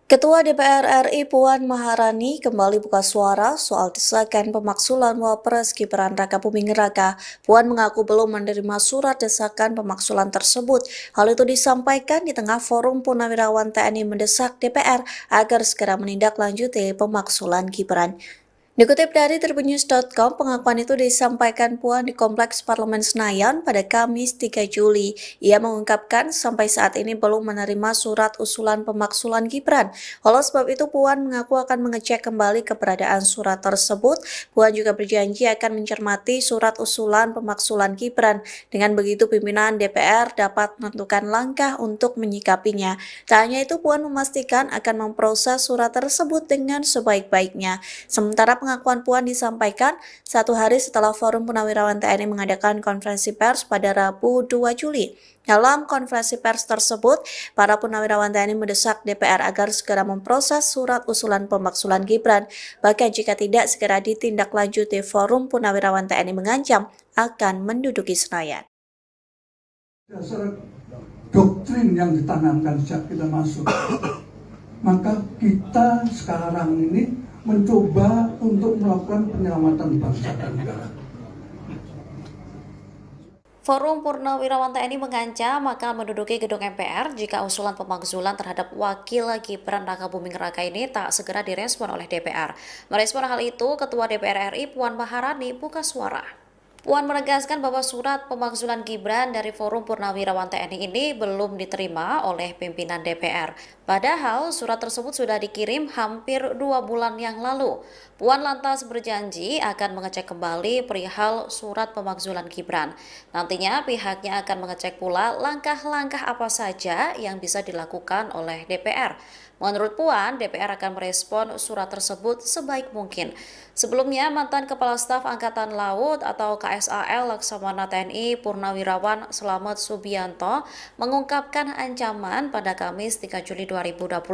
Ketua DPR RI Puan Maharani kembali buka suara soal desakan pemaksulan Wapres Gibran Rakabuming Raka. Puan mengaku belum menerima surat desakan pemaksulan tersebut. Hal itu disampaikan di tengah forum Purnawirawan TNI mendesak DPR agar segera menindaklanjuti pemaksulan Gibran. Dikutip dari tribunnews.com, pengakuan itu disampaikan Puan di Kompleks Parlemen Senayan pada Kamis 3 Juli. Ia mengungkapkan sampai saat ini belum menerima surat usulan pemaksulan Gibran. Oleh sebab itu, Puan mengaku akan mengecek kembali keberadaan surat tersebut. Puan juga berjanji akan mencermati surat usulan pemaksulan Gibran. Dengan begitu, pimpinan DPR dapat menentukan langkah untuk menyikapinya. Tak hanya itu, Puan memastikan akan memproses surat tersebut dengan sebaik-baiknya. Sementara pengakuan Puan disampaikan satu hari setelah Forum Purnawirawan TNI mengadakan konferensi pers pada Rabu 2 Juli. Dalam konferensi pers tersebut, para Purnawirawan TNI mendesak DPR agar segera memproses surat usulan pemaksulan Gibran. Bahkan jika tidak segera ditindaklanjuti, Forum Purnawirawan TNI mengancam akan menduduki Senayan. Dasar doktrin yang ditanamkan sejak kita masuk, maka kita sekarang ini mencoba untuk melakukan penyelamatan bangsa dan negara. Forum Purnawirawan TNI mengancam akan menduduki gedung MPR jika usulan pemakzulan terhadap Wakil Gibran Rakabuming Raka ini tak segera direspon oleh DPR. Merespon hal itu, Ketua DPR RI Puan Maharani buka suara. Puan menegaskan bahwa surat pemakzulan Gibran dari Forum Purnawirawan TNI ini belum diterima oleh pimpinan DPR. Padahal surat tersebut sudah dikirim hampir 2 bulan yang lalu. Puan lantas berjanji akan mengecek kembali perihal surat pemakzulan Gibran. Nantinya pihaknya akan mengecek pula langkah-langkah apa saja yang bisa dilakukan oleh DPR. Menurut Puan, DPR akan merespon surat tersebut sebaik mungkin. Sebelumnya, mantan Kepala Staf Angkatan Laut atau KSAL Laksamana TNI Purnawirawan Slamet Subianto mengungkapkan ancaman pada Kamis 3 Juli 2025.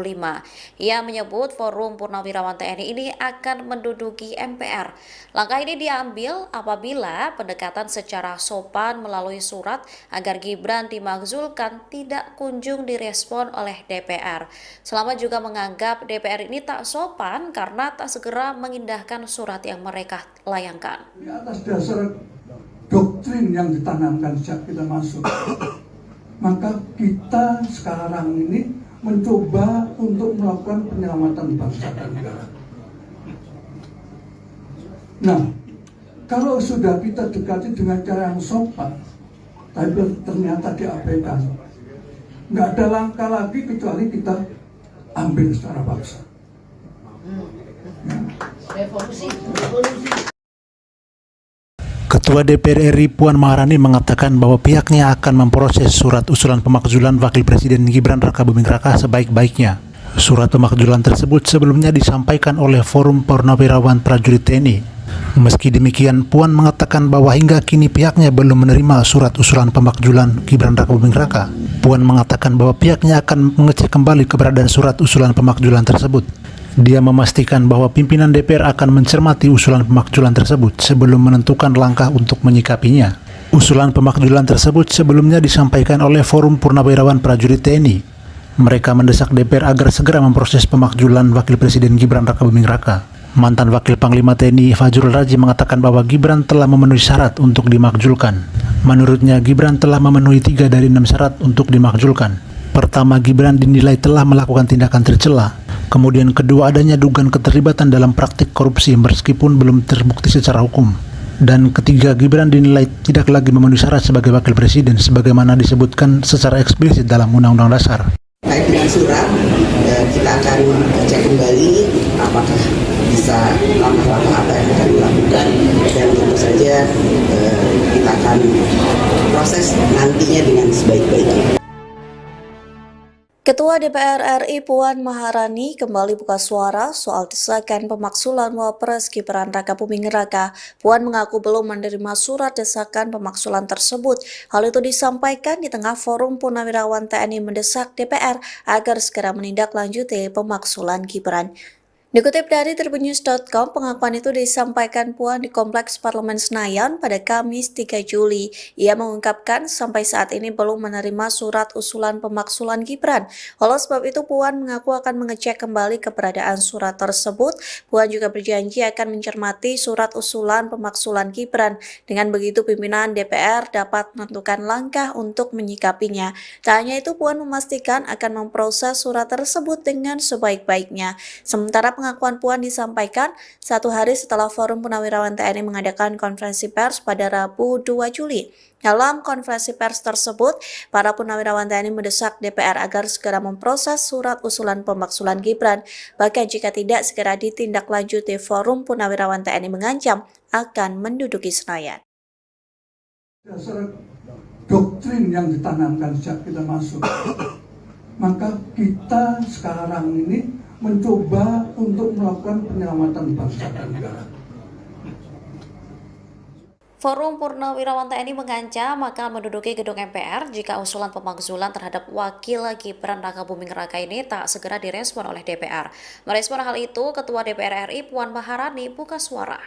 Ia menyebut Forum Purnawirawan TNI ini akan menduduki MPR. Langkah ini diambil apabila pendekatan secara sopan melalui surat agar Gibran dimakzulkan tidak kunjung direspon oleh DPR. Selama juga menganggap DPR ini tak sopan karena tak segera mengindahkan surat yang mereka layangkan. Di atas dasar doktrin yang ditanamkan sejak kita masuk, maka kita sekarang ini mencoba untuk melakukan penyelamatan bangsa dan negara. Nah, kalau sudah kita dekati dengan cara yang sopan, tapi ternyata diabaikan, nggak ada langkah lagi kecuali kita ambil secara paksa. Revolusi. Ketua DPR RI Puan Maharani mengatakan bahwa pihaknya akan memproses surat usulan pemakzulan Wakil Presiden Gibran Rakabuming Raka sebaik-baiknya. Surat pemakzulan tersebut sebelumnya disampaikan oleh Forum Purnawirawan Prajurit TNI. Meski demikian, Puan mengatakan bahwa hingga kini pihaknya belum menerima surat usulan pemakzulan Gibran Rakabuming Raka. Puan mengatakan bahwa pihaknya akan mengecek kembali keberadaan surat usulan pemakzulan tersebut. Dia memastikan bahwa pimpinan DPR akan mencermati usulan pemakzulan tersebut sebelum menentukan langkah untuk menyikapinya. Usulan pemakzulan tersebut sebelumnya disampaikan oleh Forum Purnawirawan Prajurit TNI. Mereka mendesak DPR agar segera memproses pemakzulan Wakil Presiden Gibran Rakabuming Raka. Mantan Wakil Panglima TNI Fajrul Razi mengatakan bahwa Gibran telah memenuhi syarat untuk dimakzulkan. Menurutnya, Gibran telah memenuhi 3 dari 6 syarat untuk dimakzulkan. Pertama, Gibran dinilai telah melakukan tindakan tercela. Kemudian kedua, adanya dugaan keterlibatan dalam praktik korupsi meskipun belum terbukti secara hukum. Dan ketiga, Gibran dinilai tidak lagi memenuhi syarat sebagai Wakil Presiden sebagaimana disebutkan secara eksplisit dalam Undang-Undang Dasar. Terkait dengan surat, kita akan cek kembali apakah bisa langkah-langkah apa yang akan dilakukan, dan tentu saja kita akan proses nantinya dengan sebaik-baiknya. Ketua DPR RI Puan Maharani kembali buka suara soal desakan pemaksulan Wapres Gibran Rakabuming Raka. Puan mengaku belum menerima surat desakan pemaksulan tersebut. Hal itu disampaikan di tengah Forum Purnawirawan TNI mendesak DPR agar segera menindaklanjuti pemaksulan Gibran. Dikutip dari tribunnews.com, pengakuan itu disampaikan Puan di Kompleks Parlemen Senayan pada Kamis 3 Juli. Ia mengungkapkan sampai saat ini belum menerima surat usulan pemakzulan Gibran. Oleh sebab itu, Puan mengaku akan mengecek kembali keberadaan surat tersebut. Puan juga berjanji akan mencermati surat usulan pemakzulan Gibran. Dengan begitu, pimpinan DPR dapat menentukan langkah untuk menyikapinya. Tak hanya itu, Puan memastikan akan memproses surat tersebut dengan sebaik-baiknya. Sementara pengakuan Puan disampaikan 1 hari setelah Forum Purnawirawan TNI mengadakan konferensi pers pada Rabu 2 Juli. Dalam konferensi pers tersebut, para purnawirawan TNI mendesak DPR agar segera memproses surat usulan pemakzulan Gibran. Bahkan jika tidak segera ditindaklanjuti, Forum Purnawirawan TNI mengancam akan menduduki Senayan. Dasar doktrin yang ditanamkan sejak kita masuk, maka kita sekarang ini mencoba untuk melakukan penyelamatan bangsa dan negara. Forum Purnawirawan TNI mengancam akan menduduki gedung MPR jika usulan pemakzulan terhadap Wakil Gibran Rakabuming Raka ini tak segera direspon oleh DPR. Merespon hal itu, Ketua DPR RI Puan Maharani buka suara.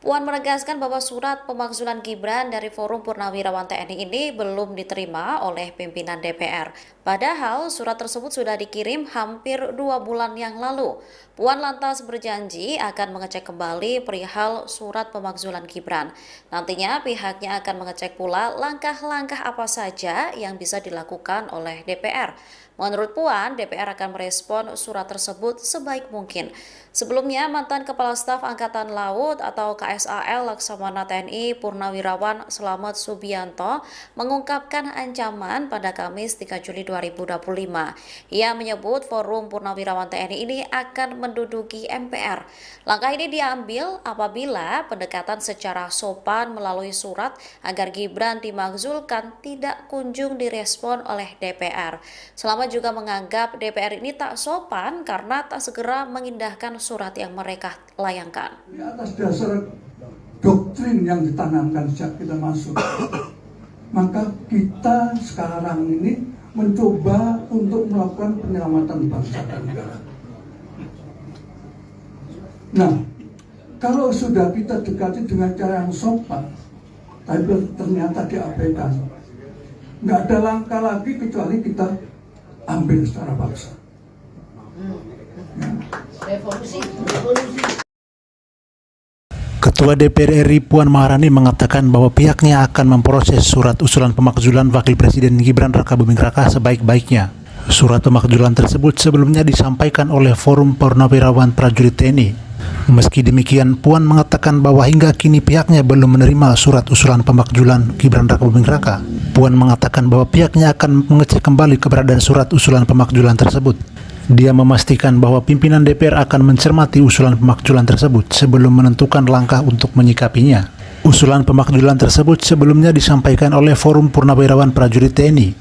Puan menegaskan bahwa surat pemakzulan Gibran dari Forum Purnawirawan TNI ini belum diterima oleh pimpinan DPR. Padahal surat tersebut sudah dikirim hampir 2 bulan yang lalu. Puan lantas berjanji akan mengecek kembali perihal surat pemakzulan Gibran. Nantinya pihaknya akan mengecek pula langkah-langkah apa saja yang bisa dilakukan oleh DPR. Menurut Puan, DPR akan merespon surat tersebut sebaik mungkin. Sebelumnya, mantan Kepala Staf Angkatan Laut atau KSAL Laksamana TNI Purnawirawan Slamet Subianto mengungkapkan ancaman pada Kamis 3 Juli 2025. Ia menyebut Forum Purnawirawan TNI ini akan menduduki MPR. Langkah ini diambil apabila pendekatan secara sopan melalui surat agar Gibran dimakzulkan tidak kunjung direspon oleh DPR. Selama juga menganggap DPR ini tak sopan karena tak segera mengindahkan surat yang mereka layangkan. Di atas dasar doktrin yang ditanamkan sejak kita masuk, maka kita sekarang ini mencoba untuk melakukan penyelamatan bangsa dan negara. Nah, kalau sudah kita dekati dengan cara yang sopan, tapi ternyata diabaikan, nggak ada langkah lagi kecuali kita ambil secara paksa. Revolusi. Ketua DPR RI Puan Maharani mengatakan bahwa pihaknya akan memproses surat usulan pemakzulan Wakil Presiden Gibran Rakabuming Raka sebaik-baiknya. Surat pemakzulan tersebut sebelumnya disampaikan oleh Forum Purnawirawan Prajurit TNI. Meski demikian, Puan mengatakan bahwa hingga kini pihaknya belum menerima surat usulan pemakzulan Gibran Rakabuming Raka. Puan mengatakan bahwa pihaknya akan mengecek kembali keberadaan surat usulan pemakzulan tersebut. Dia memastikan bahwa pimpinan DPR akan mencermati usulan pemakzulan tersebut sebelum menentukan langkah untuk menyikapinya. Usulan pemakzulan tersebut sebelumnya disampaikan oleh Forum Purnawirawan Prajurit TNI.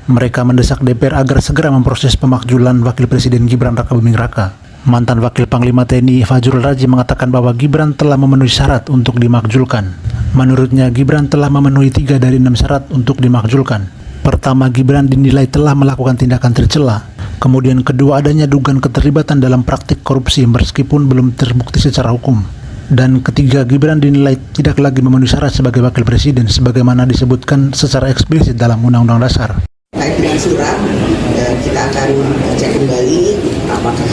Mereka mendesak DPR agar segera memproses pemakzulan Wakil Presiden Gibran Rakabuming Raka. Mantan Wakil Panglima TNI Fajrul Raji mengatakan bahwa Gibran telah memenuhi syarat untuk dimakzulkan. Menurutnya, Gibran telah memenuhi 3 dari 6 syarat untuk dimakzulkan. Pertama, Gibran dinilai telah melakukan tindakan tercela. Kemudian kedua, adanya dugaan keterlibatan dalam praktik korupsi meskipun belum terbukti secara hukum. Dan ketiga, Gibran dinilai tidak lagi memenuhi syarat sebagai Wakil Presiden sebagaimana disebutkan secara eksplisit dalam Undang-Undang Dasar. Terkait dengan surat, kita akan cek kembali apakah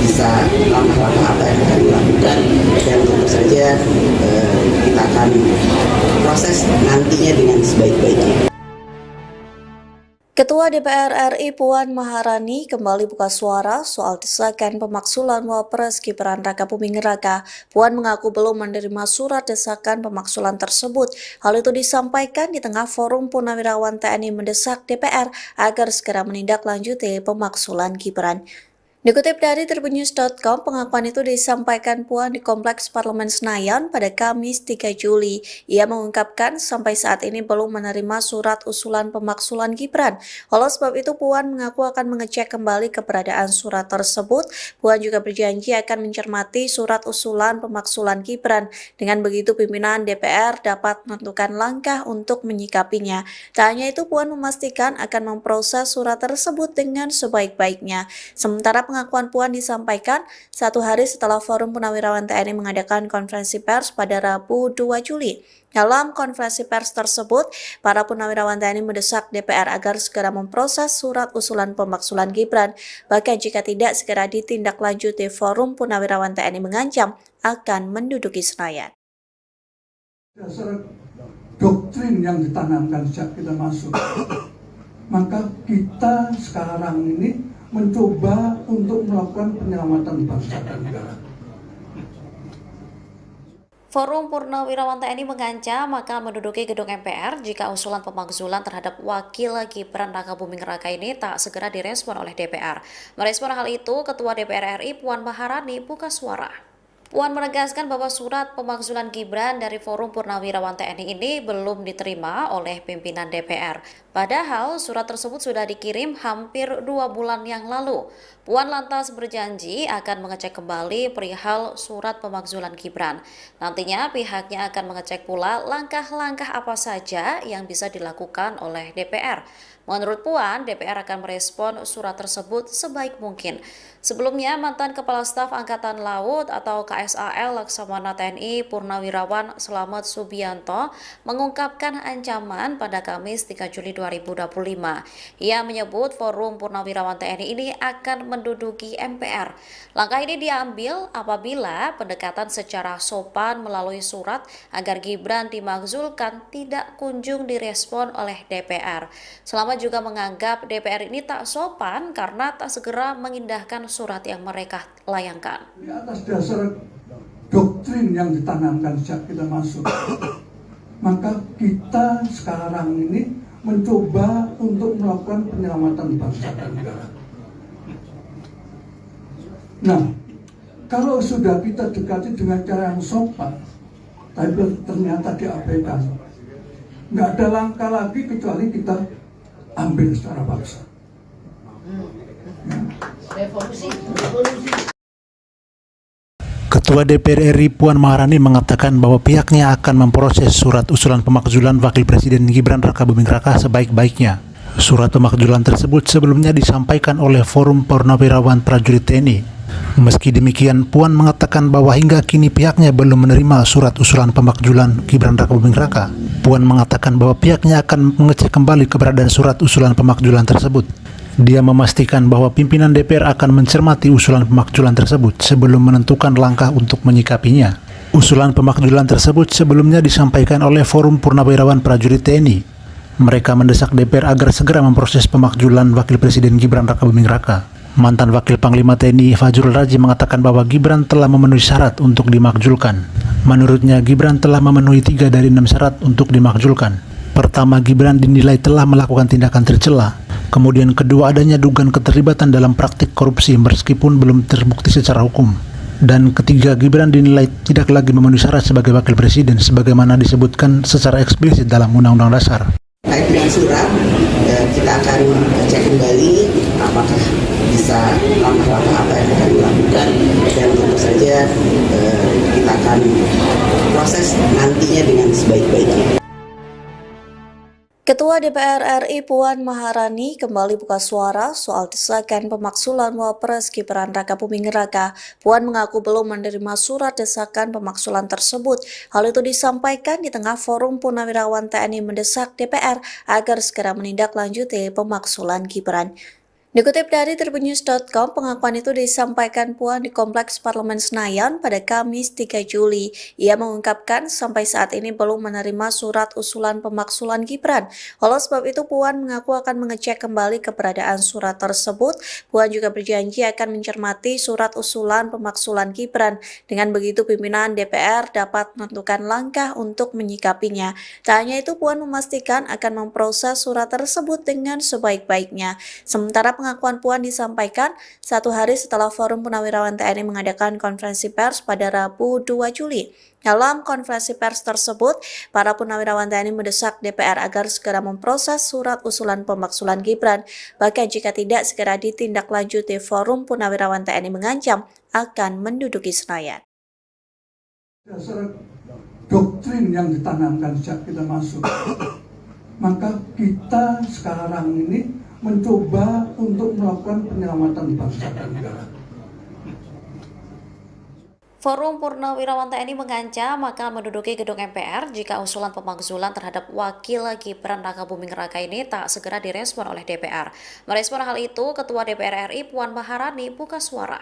bisa langkah-langkah apa yang akan dilakukan, dan tentu saja kita akan proses nantinya dengan sebaik-baiknya. Ketua DPR RI Puan Maharani kembali buka suara soal desakan pemakzulan Wapres Gibran Rakabuming Raka. Puan mengaku belum menerima surat desakan pemakzulan tersebut. Hal itu disampaikan di tengah Forum Purnawirawan TNI mendesak DPR agar segera menindaklanjuti pemakzulan Gibran. Dikutip dari tribunnews.com, pengakuan itu disampaikan Puan di Kompleks Parlemen Senayan pada Kamis 3 Juli. Ia mengungkapkan sampai saat ini belum menerima surat usulan pemakzulan Gibran. Oleh sebab itu, Puan mengaku akan mengecek kembali keberadaan surat tersebut. Puan juga berjanji akan mencermati surat usulan pemakzulan Gibran. Dengan begitu, pimpinan DPR dapat menentukan langkah untuk menyikapinya. Tak hanya itu, Puan memastikan akan memproses surat tersebut dengan sebaik-baiknya. Sementara pengakuan Puan disampaikan 1 hari setelah Forum Purnawirawan TNI mengadakan konferensi pers pada Rabu 2 Juli. Dalam konferensi pers tersebut, para purnawirawan TNI mendesak DPR agar segera memproses surat usulan pemakzulan Gibran. Bahkan jika tidak segera ditindaklanjuti, Forum Purnawirawan TNI mengancam akan menduduki Senayan. Dasar doktrin yang ditanamkan sejak kita masuk, maka kita sekarang ini mencoba untuk melakukan penyelamatan bangsa dan negara. Forum Purnawirawan TNI mengancam akan menduduki gedung MPR jika usulan pemakzulan terhadap Wakil Gibran Rakabuming Raka ini tak segera direspon oleh DPR. Merespon hal itu, Ketua DPR RI Puan Maharani buka suara. Puan menegaskan bahwa surat pemakzulan Gibran dari Forum Purnawirawan TNI ini belum diterima oleh pimpinan DPR. Padahal surat tersebut sudah dikirim hampir 2 bulan yang lalu. Puan lantas berjanji akan mengecek kembali perihal surat pemakzulan Gibran. Nantinya pihaknya akan mengecek pula langkah-langkah apa saja yang bisa dilakukan oleh DPR. Menurut Puan, DPR akan merespon surat tersebut sebaik mungkin. Sebelumnya, mantan Kepala Staf Angkatan Laut atau KSAL Laksamana TNI Purnawirawan Slamet Subianto mengungkapkan ancaman pada Kamis 3 Juli 2025. Ia menyebut Forum Purnawirawan TNI ini akan menduduki MPR. Langkah ini diambil apabila pendekatan secara sopan melalui surat agar Gibran dimakzulkan tidak kunjung direspon oleh DPR. Selamat juga menganggap DPR ini tak sopan karena tak segera mengindahkan surat yang mereka layangkan. Di atas dasar doktrin yang ditanamkan sejak kita masuk, maka kita sekarang ini mencoba untuk melakukan penyelamatan bangsa dan negara. Nah, kalau sudah kita dekati dengan cara yang sopan, tapi ternyata diabaikan, nggak ada langkah lagi kecuali kita ambil secara paksa. Ketua DPR RI Puan Maharani mengatakan bahwa pihaknya akan memproses surat usulan pemakzulan Wakil Presiden Gibran Rakabuming Raka sebaik-baiknya. Surat pemakzulan tersebut sebelumnya disampaikan oleh Forum Purnawirawan Prajurit TNI. Meski demikian, Puan mengatakan bahwa hingga kini pihaknya belum menerima surat usulan pemakzulan Gibran Rakabuming Raka. Puan mengatakan bahwa pihaknya akan mengecek kembali keberadaan surat usulan pemakzulan tersebut. Dia memastikan bahwa pimpinan DPR akan mencermati usulan pemakzulan tersebut sebelum menentukan langkah untuk menyikapinya. Usulan pemakzulan tersebut sebelumnya disampaikan oleh Forum Purnawirawan Prajurit TNI. Mereka mendesak DPR agar segera memproses pemakzulan Wakil Presiden Gibran Rakabuming Raka. Mantan Wakil Panglima TNI Fajrul Razi mengatakan bahwa Gibran telah memenuhi syarat untuk dimakzulkan. Menurutnya, Gibran telah memenuhi 3 dari 6 syarat untuk dimakzulkan. Pertama, Gibran dinilai telah melakukan tindakan tercela. Kemudian kedua, adanya dugaan keterlibatan dalam praktik korupsi meskipun belum terbukti secara hukum. Dan ketiga, Gibran dinilai tidak lagi memenuhi syarat sebagai Wakil Presiden sebagaimana disebutkan secara eksplisit dalam Undang-Undang Dasar. Terkait dengan surat, kita akan cek kembali apakah bisa langkah-langkah apa yang akan dilakukan, dan tentu saja kita akan proses nantinya dengan sebaik-baiknya. Ketua DPR RI Puan Maharani kembali buka suara soal desakan pemakzulan Wapres Gibran Rakabuming Raka. Puan mengaku belum menerima surat desakan pemakzulan tersebut. Hal itu disampaikan di tengah Forum Purnawirawan TNI mendesak DPR agar segera menindaklanjuti pemakzulan Gibran. Dikutip dari tribunnews.com, pengakuan itu disampaikan Puan di Kompleks Parlemen Senayan pada Kamis 3 Juli. Ia mengungkapkan sampai saat ini belum menerima surat usulan pemakzulan Gibran. Oleh sebab itu, Puan mengaku akan mengecek kembali keberadaan surat tersebut. Puan juga berjanji akan mencermati surat usulan pemakzulan Gibran. Dengan begitu, pimpinan DPR dapat menentukan langkah untuk menyikapinya. Tak hanya itu, Puan memastikan akan memproses surat tersebut dengan sebaik-baiknya. Sementara pengakuan Puan disampaikan 1 hari setelah Forum Purnawirawan TNI mengadakan konferensi pers pada Rabu 2 Juli. Dalam konferensi pers tersebut, para purnawirawan TNI mendesak DPR agar segera memproses surat usulan pemakzulan Gibran. Bahkan jika tidak segera ditindaklanjuti, Forum Purnawirawan TNI mengancam akan menduduki Senayan. Dasar doktrin yang ditanamkan sejak kita masuk, maka kita sekarang ini mencoba untuk melakukan penyelamatan bangsa dan negara. Forum Purnawirawan TNI mengancam akan menduduki gedung MPR jika usulan pemakzulan terhadap Wakil Gibran Rakabuming Raka ini tak segera direspon oleh DPR. Merespon hal itu, Ketua DPR RI Puan Maharani buka suara.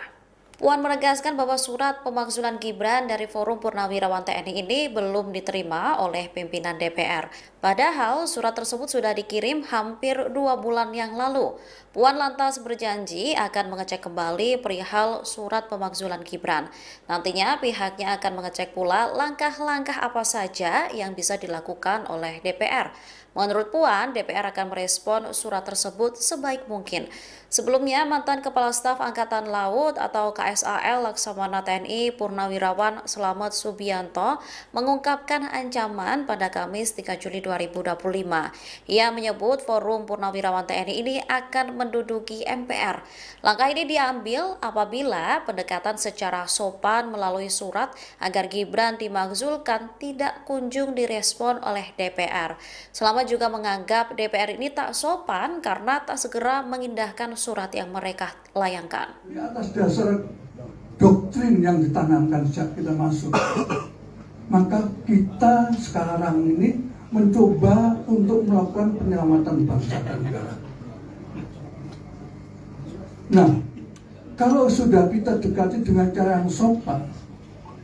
Puan menegaskan bahwa surat pemakzulan Gibran dari Forum Purnawirawan TNI ini belum diterima oleh pimpinan DPR. Padahal surat tersebut sudah dikirim hampir 2 bulan yang lalu. Puan lantas berjanji akan mengecek kembali perihal surat pemakzulan Gibran. Nantinya pihaknya akan mengecek pula langkah-langkah apa saja yang bisa dilakukan oleh DPR. Menurut Puan, DPR akan merespon surat tersebut sebaik mungkin. Sebelumnya, mantan Kepala Staf Angkatan Laut atau KSAL Laksamana TNI Purnawirawan Slamet Subianto mengungkapkan ancaman pada Kamis 3 Juli 2025. Ia menyebut Forum Purnawirawan TNI ini akan menduduki MPR. Langkah ini diambil apabila pendekatan secara sopan melalui surat agar Gibran dimakzulkan tidak kunjung direspon oleh DPR. Selama juga menganggap DPR ini tak sopan karena tak segera mengindahkan surat yang mereka layangkan. Di atas dasar doktrin yang ditanamkan sejak kita masuk, maka kita sekarang ini mencoba untuk melakukan penyelamatan bangsa dan negara. Nah, kalau sudah kita dekati dengan cara yang sopan,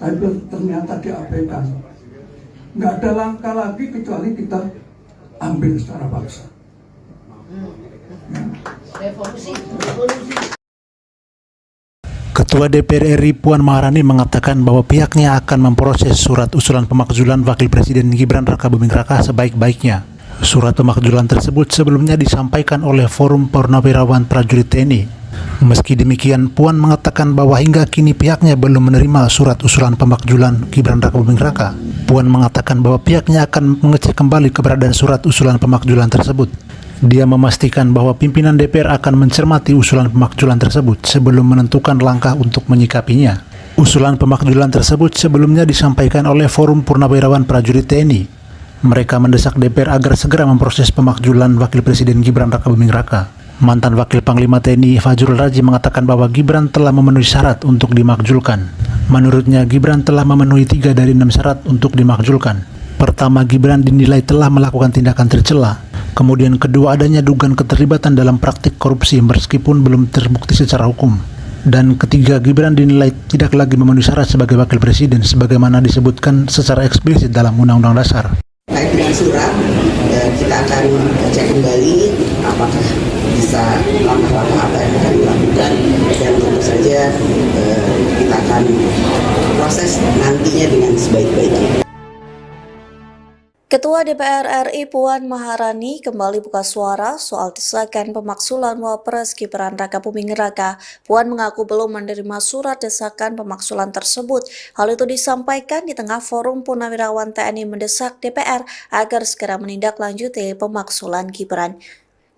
tapi ternyata diabaikan, nggak ada langkah lagi kecuali kita ambil secara paksa. Ketua DPR RI Puan Maharani mengatakan bahwa pihaknya akan memproses surat usulan pemakzulan Wakil Presiden Gibran Rakabuming Raka sebaik-baiknya. Surat pemakzulan tersebut sebelumnya disampaikan oleh Forum Purnawirawan Prajurit TNI. Meski demikian, Puan mengatakan bahwa hingga kini pihaknya belum menerima surat usulan pemakzulan Gibran Rakabuming Raka. Puan mengatakan bahwa pihaknya akan mengecek kembali keberadaan surat usulan pemakzulan tersebut. Dia memastikan bahwa pimpinan DPR akan mencermati usulan pemakzulan tersebut sebelum menentukan langkah untuk menyikapinya. Usulan pemakzulan tersebut sebelumnya disampaikan oleh Forum Purnawirawan Prajurit TNI. Mereka mendesak DPR agar segera memproses pemakzulan Wakil Presiden Gibran Rakabuming Raka. Mantan Wakil Panglima TNI Fajrul Razi mengatakan bahwa Gibran telah memenuhi syarat untuk dimakzulkan. Menurutnya, Gibran telah memenuhi 3 dari 6 syarat untuk dimakzulkan. Pertama, Gibran dinilai telah melakukan tindakan tercela. Kemudian kedua, adanya dugaan keterlibatan dalam praktik korupsi meskipun belum terbukti secara hukum. Dan ketiga, Gibran dinilai tidak lagi memenuhi syarat sebagai Wakil Presiden sebagaimana disebutkan secara eksplisit dalam Undang-Undang Dasar. Terkait dengan surat, kita akan cek kembali apakah bisa langkah-langkah apa yang akan dilakukan, dan tentu saja kita akan proses nantinya dengan sebaik-baiknya. Ketua DPR RI Puan Maharani kembali buka suara soal desakan pemakzulan Wapres Gibran Rakabuming Raka. Puan mengaku belum menerima surat desakan pemakzulan tersebut. Hal itu disampaikan di tengah Forum Purnawirawan TNI mendesak DPR agar segera menindaklanjuti pemakzulan Gibran.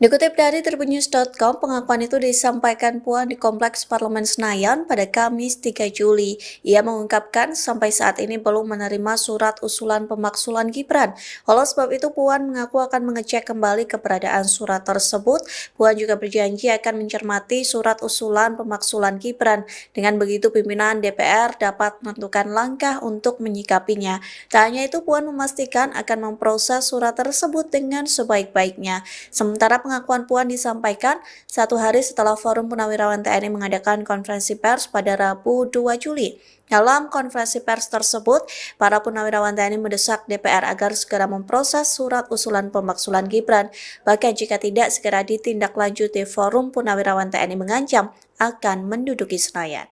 Dikutip dari tribunnews.com, pengakuan itu disampaikan Puan di Kompleks Parlemen Senayan pada Kamis 3 Juli. Ia mengungkapkan sampai saat ini belum menerima surat usulan pemakzulan Gibran. Oleh sebab itu, Puan mengaku akan mengecek kembali keberadaan surat tersebut. Puan juga berjanji akan mencermati surat usulan pemakzulan Gibran. Dengan begitu, pimpinan DPR dapat menentukan langkah untuk menyikapinya. Tak hanya itu, Puan memastikan akan memproses surat tersebut dengan sebaik-baiknya. Sementara pengakuan Puan disampaikan 1 hari setelah Forum Purnawirawan TNI mengadakan konferensi pers pada Rabu 2 Juli. Dalam konferensi pers tersebut, para Purnawirawan TNI mendesak DPR agar segera memproses surat usulan pemakzulan Gibran. Bahkan jika tidak segera ditindaklanjuti, Forum Purnawirawan TNI mengancam akan menduduki Senayan.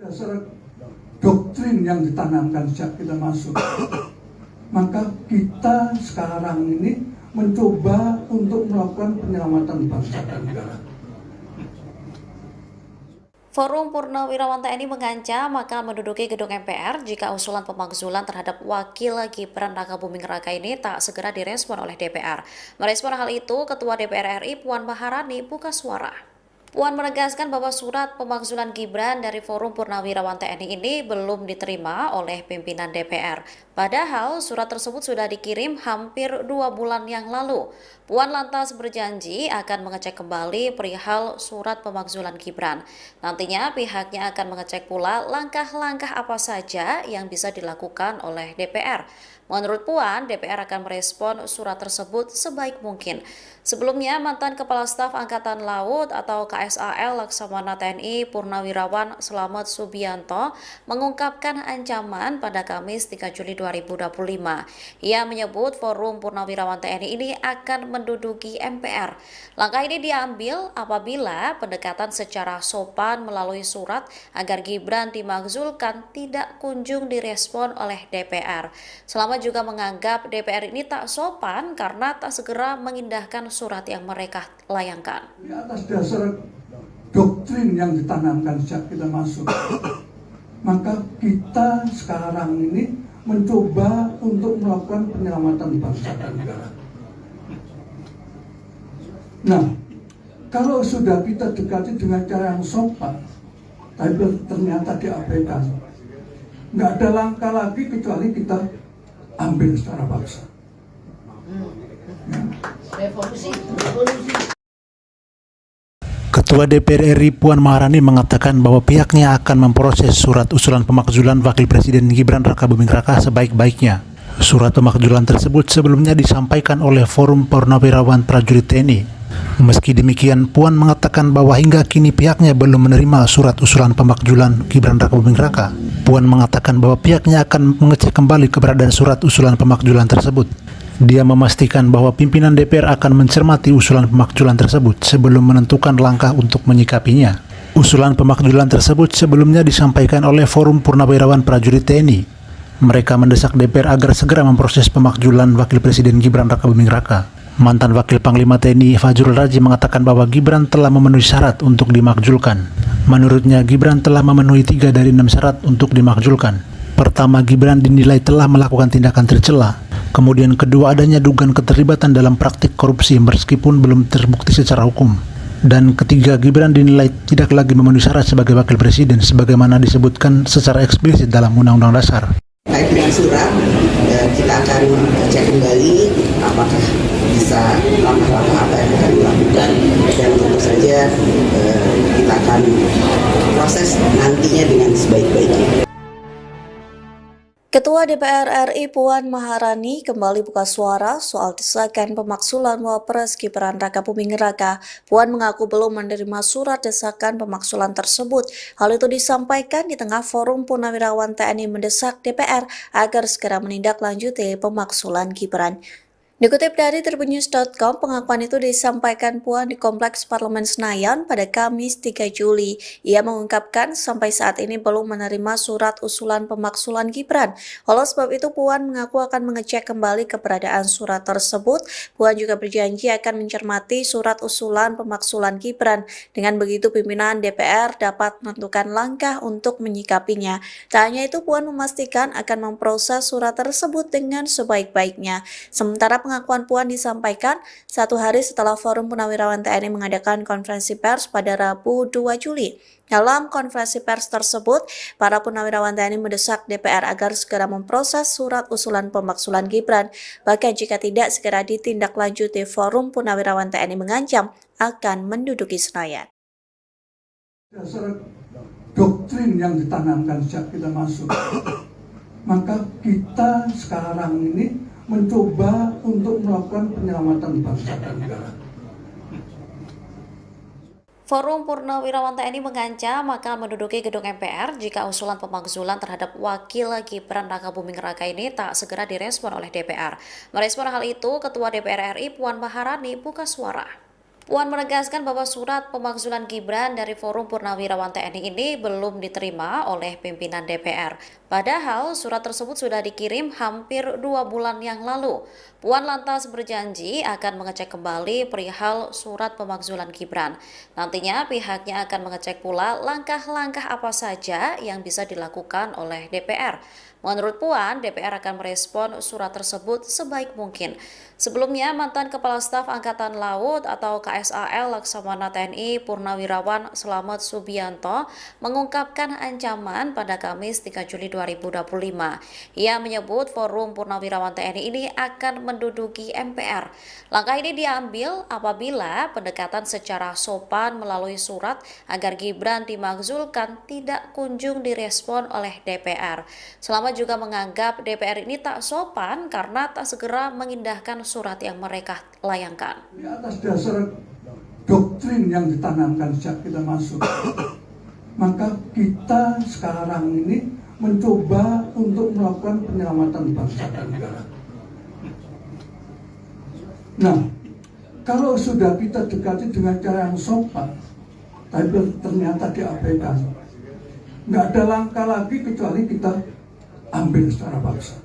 Dasar doktrin yang ditanamkan sejak kita masuk, maka kita sekarang ini mencoba untuk melakukan penyelamatan bangsa dan negara. Forum Purnawirawan TNI mengancam akan menduduki gedung MPR jika usulan pemakzulan terhadap Wakil Gibran Rakabuming Raka ini tak segera direspon oleh DPR. Merespon hal itu, Ketua DPR RI Puan Maharani buka suara. Puan menegaskan bahwa surat pemakzulan Gibran dari Forum Purnawirawan TNI ini belum diterima oleh pimpinan DPR. Padahal surat tersebut sudah dikirim hampir 2 bulan yang lalu. Puan lantas berjanji akan mengecek kembali perihal surat pemakzulan Gibran. Nantinya pihaknya akan mengecek pula langkah-langkah apa saja yang bisa dilakukan oleh DPR. Menurut Puan, DPR akan merespon surat tersebut sebaik mungkin. Sebelumnya, mantan Kepala Staf Angkatan Laut atau KSAL Laksamana TNI Purnawirawan Slamet Subianto mengungkapkan ancaman pada Kamis 3 Juli 2025. Ia menyebut Forum Purnawirawan TNI ini akan menduduki MPR. Langkah ini diambil apabila pendekatan secara sopan melalui surat agar Gibran dimakzulkan tidak kunjung direspon oleh DPR. Selama juga menganggap DPR ini tak sopan karena tak segera mengindahkan surat yang mereka layangkan. Di atas dasar doktrin yang ditanamkan sejak kita masuk, maka kita sekarang ini mencoba untuk melakukan penyelamatan bangsa dan negara. Nah, kalau sudah kita dekati dengan cara yang sopan, tapi ternyata diabaikan, nggak ada langkah lagi kecuali kita ambil secara paksa. Revolusi. Ketua DPR RI Puan Maharani mengatakan bahwa pihaknya akan memproses surat usulan pemakzulan Wakil Presiden Gibran Raka Buming Raka sebaik-baiknya. Surat pemakzulan tersebut sebelumnya disampaikan oleh Forum Purnawirawan Prajurit TNI. Meski demikian, Puan mengatakan bahwa hingga kini pihaknya belum menerima surat usulan pemakzulan Gibran Raka Buming Raka. Puan mengatakan bahwa pihaknya akan mengecek kembali keberadaan surat usulan pemakzulan tersebut. Dia memastikan bahwa pimpinan DPR akan mencermati usulan pemakzulan tersebut sebelum menentukan langkah untuk menyikapinya. Usulan pemakzulan tersebut sebelumnya disampaikan oleh Forum Purnawirawan Prajurit TNI. Mereka mendesak DPR agar segera memproses pemakzulan Wakil Presiden Gibran Raka Buming Raka. Mantan Wakil Panglima TNI Fajrul Raji mengatakan bahwa Gibran telah memenuhi syarat untuk dimakzulkan. Menurutnya, Gibran telah memenuhi 3 dari 6 syarat untuk dimakzulkan. Pertama, Gibran dinilai telah melakukan tindakan tercela. Kemudian kedua, adanya dugaan keterlibatan dalam praktik korupsi meskipun belum terbukti secara hukum. Dan ketiga, Gibran dinilai tidak lagi memenuhi syarat sebagai Wakil Presiden sebagaimana disebutkan secara eksplisit dalam Undang-Undang Dasar. Terkait dengan surat, kita akan cek kembali apakah bisa langkah-langkah apa yang akan dilakukan, dan tentu saja kita akan proses nantinya dengan sebaik-baiknya. Ketua DPR RI Puan Maharani kembali buka suara soal desakan pemakzulan Wapres Gibran Raka Buming Raka. Puan mengaku belum menerima surat desakan pemakzulan tersebut. Hal itu disampaikan di tengah Forum Purnawirawan TNI mendesak DPR agar segera menindaklanjuti pemakzulan Gibran. Dikutip dari tribunnews.com, pengakuan itu disampaikan Puan di Kompleks Parlemen Senayan pada Kamis 3 Juli. Ia mengungkapkan sampai saat ini belum menerima surat usulan pemakzulan Gibran. Oleh sebab itu, Puan mengaku akan mengecek kembali keberadaan surat tersebut. Puan juga berjanji akan mencermati surat usulan pemakzulan Gibran. Dengan begitu, pimpinan DPR dapat menentukan langkah untuk menyikapinya. Tak hanya itu, Puan memastikan akan memproses surat tersebut dengan sebaik-baiknya. Sementara pengakuan Puan disampaikan 1 hari setelah Forum Purnawirawan TNI mengadakan konferensi pers pada Rabu 2 Juli. Dalam konferensi pers tersebut, para Purnawirawan TNI mendesak DPR agar segera memproses surat usulan pemakzulan Gibran. Bahkan jika tidak segera ditindaklanjuti, Forum Purnawirawan TNI mengancam akan menduduki Senayan. Dasar doktrin yang ditanamkan sejak kita masuk, maka kita sekarang ini mencoba untuk melakukan penyelamatan bangsa dan negara. Forum Purnawirawan TNI mengancam akan menduduki gedung MPR jika usulan pemakzulan terhadap Wakil Gibran Raka Buming Raka ini tak segera direspon oleh DPR. Merespon hal itu, Ketua DPR RI Puan Maharani buka suara. Puan menegaskan bahwa surat pemakzulan Gibran dari Forum Purnawirawan TNI ini belum diterima oleh pimpinan DPR. Padahal surat tersebut sudah dikirim hampir 2 bulan yang lalu. Puan lantas berjanji akan mengecek kembali perihal surat pemakzulan Gibran. Nantinya pihaknya akan mengecek pula langkah-langkah apa saja yang bisa dilakukan oleh DPR. Menurut Puan, DPR akan merespon surat tersebut sebaik mungkin. Sebelumnya, mantan Kepala Staf Angkatan Laut atau KSAL KSAL Laksamana TNI Purnawirawan Slamet Subianto mengungkapkan ancaman pada Kamis 3 Juli 2025. Ia menyebut Forum Purnawirawan TNI ini akan menduduki MPR. Langkah ini diambil apabila pendekatan secara sopan melalui surat agar Gibran dimakzulkan tidak kunjung direspon oleh DPR. Slamet juga menganggap DPR ini tak sopan karena tak segera mengindahkan surat yang mereka layangkan. Di atas dasar doktrin yang ditanamkan sejak kita masuk, maka kita sekarang ini mencoba untuk melakukan penyelamatan bangsa dan negara. Nah, kalau sudah kita dekati dengan cara yang sopan, tapi ternyata diabaikan, nggak ada langkah lagi kecuali kita ambil secara paksa.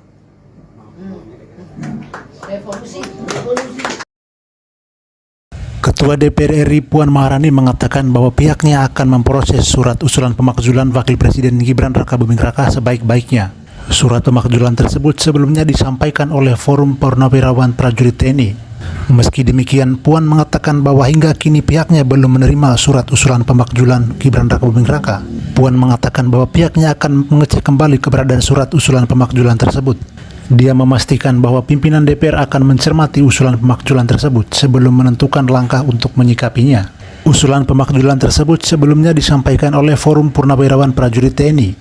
Ketua DPR RI Puan Maharani mengatakan bahwa pihaknya akan memproses surat usulan pemakzulan Wakil Presiden Gibran Raka Buming Raka sebaik-baiknya. Surat pemakzulan tersebut sebelumnya disampaikan oleh Forum Purnawirawan Prajurit TNI. Meski demikian, Puan mengatakan bahwa hingga kini pihaknya belum menerima surat usulan pemakzulan Gibran Raka Buming Raka. Puan mengatakan bahwa pihaknya akan mengecek kembali keberadaan surat usulan pemakzulan tersebut. Dia memastikan bahwa pimpinan DPR akan mencermati usulan pemakzulan tersebut sebelum menentukan langkah untuk menyikapinya. Usulan pemakzulan tersebut sebelumnya disampaikan oleh Forum Purnawirawan Prajurit TNI.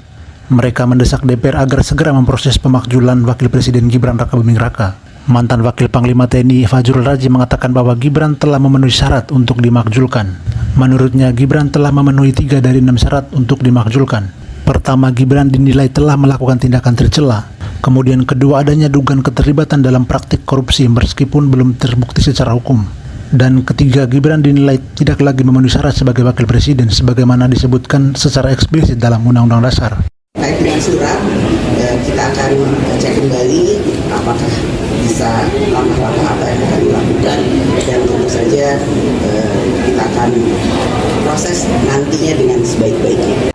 Mereka mendesak DPR agar segera memproses pemakzulan Wakil Presiden Gibran Raka Buming Raka. Mantan Wakil Panglima TNI Fajrul Raji mengatakan bahwa Gibran telah memenuhi syarat untuk dimakzulkan. Menurutnya, Gibran telah memenuhi 3 dari 6 syarat untuk dimakzulkan. Pertama, Gibran dinilai telah melakukan tindakan tercela. Kemudian kedua, adanya dugaan keterlibatan dalam praktik korupsi meskipun belum terbukti secara hukum. Dan ketiga, Gibran dinilai tidak lagi memenuhi syarat sebagai Wakil Presiden sebagaimana disebutkan secara eksplisit dalam Undang-Undang Dasar. Baik dengan surat, kita akan cek kembali apakah bisa langkah-langkah apa yang akan dilakukan, dan tentu saja kita akan proses nantinya dengan sebaik-baiknya.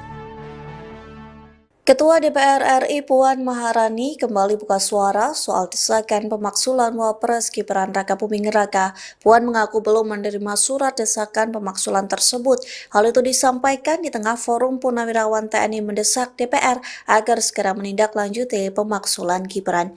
Ketua DPR RI Puan Maharani kembali buka suara soal desakan pemakzulan Wapres Gibran Raka Buming Raka. Puan mengaku belum menerima surat desakan pemakzulan tersebut. Hal itu disampaikan di tengah Forum Purnawirawan TNI mendesak DPR agar segera menindaklanjuti pemakzulan Gibran.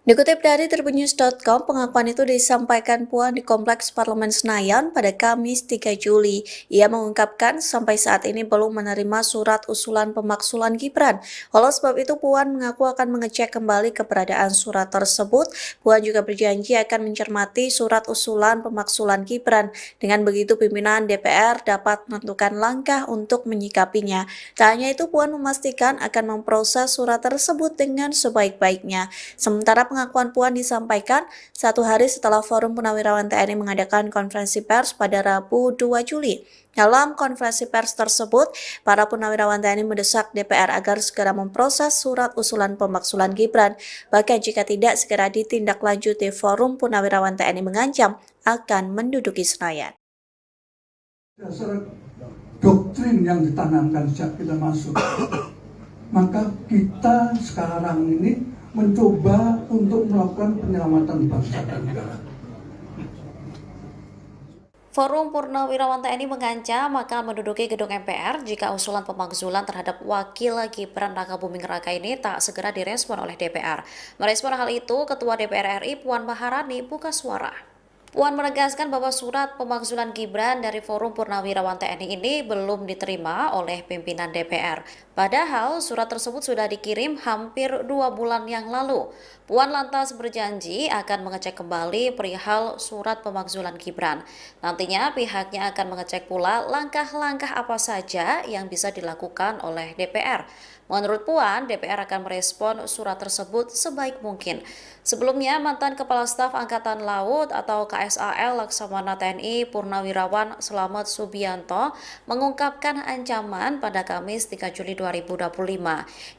Dikutip dari tribunnews.com, pengakuan itu disampaikan Puan di Kompleks Parlemen Senayan pada Kamis 3 Juli. Ia mengungkapkan sampai saat ini belum menerima surat usulan pemakzulan Gibran. Oleh sebab itu, Puan mengaku akan mengecek kembali keberadaan surat tersebut. Puan juga berjanji akan mencermati surat usulan pemakzulan Gibran. Dengan begitu, pimpinan DPR dapat menentukan langkah untuk menyikapinya. Tak hanya itu, Puan memastikan akan memproses surat tersebut dengan sebaik-baiknya. Sementara pengakuan Puan disampaikan 1 hari setelah Forum Purnawirawan TNI mengadakan konferensi pers pada Rabu 2 Juli. Dalam konferensi pers tersebut, para Purnawirawan TNI mendesak DPR agar segera memproses surat usulan pemakzulan Gibran. Bahkan jika tidak segera ditindaklanjuti, Forum Purnawirawan TNI mengancam akan menduduki Senayan. Dasar doktrin yang ditanamkan sejak kita masuk, maka kita sekarang ini mencoba untuk melakukan penyelamatan bangsa dan negara. Forum Purnawirawan TNI mengancam akan menduduki gedung MPR jika usulan pemakzulan terhadap Wakil Gibran Raka Buming Raka ini tak segera direspon oleh DPR. Merespon hal itu, Ketua DPR RI Puan Maharani buka suara. Puan menegaskan bahwa surat pemakzulan Gibran dari Forum Purnawirawan TNI ini belum diterima oleh pimpinan DPR. Padahal surat tersebut sudah dikirim hampir 2 bulan yang lalu. Puan lantas berjanji akan mengecek kembali perihal surat pemakzulan Gibran. Nantinya pihaknya akan mengecek pula langkah-langkah apa saja yang bisa dilakukan oleh DPR. Menurut Puan, DPR akan merespon surat tersebut sebaik mungkin. Sebelumnya, mantan Kepala Staf Angkatan Laut atau KSAL Laksamana TNI Purnawirawan Slamet Subianto mengungkapkan ancaman pada Kamis 3 Juli 2025.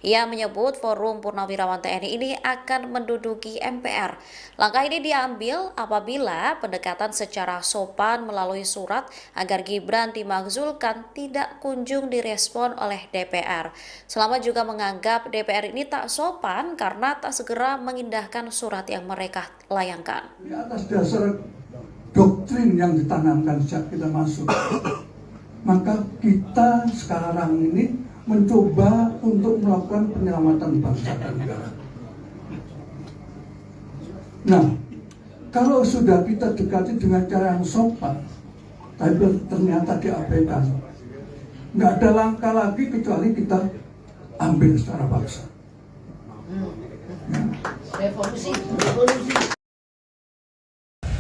Ia menyebut Forum Purnawirawan TNI ini akan menduduki MPR. Langkah ini diambil apabila pendekatan secara sopan melalui surat agar Gibran dimakzulkan tidak kunjung direspon oleh DPR. Slamet juga menganggap DPR ini tak sopan karena tak segera mengindahkan surat yang mereka layangkan. Di atas dasar doktrin yang ditanamkan sejak kita masuk. Maka kita sekarang ini mencoba untuk melakukan penyelamatan bangsa dan negara. Nah, kalau sudah kita dekati dengan cara yang sopan, tapi ternyata diabaikan, nggak ada langkah lagi kecuali kita ambil secara paksa. Revolusi.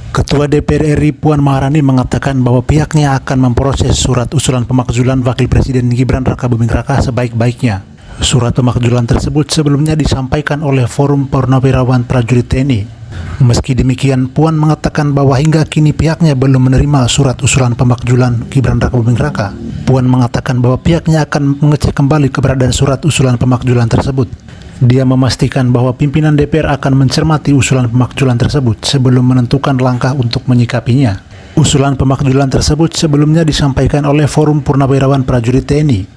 Ketua DPR RI Puan Maharani mengatakan bahwa pihaknya akan memproses surat usulan pemakzulan Wakil Presiden Gibran Raka Buming Raka sebaik-baiknya. Surat pemakzulan tersebut sebelumnya disampaikan oleh Forum Purnawirawan Prajurit TNI. Meski demikian, Puan mengatakan bahwa hingga kini pihaknya belum menerima surat usulan pemakzulan Gibran Raka Buming Raka. Puan mengatakan bahwa pihaknya akan mengecek kembali keberadaan surat usulan pemakzulan tersebut. Dia memastikan bahwa pimpinan DPR akan mencermati usulan pemakzulan tersebut sebelum menentukan langkah untuk menyikapinya. Usulan pemakzulan tersebut sebelumnya disampaikan oleh Forum Purnawirawan Prajurit TNI.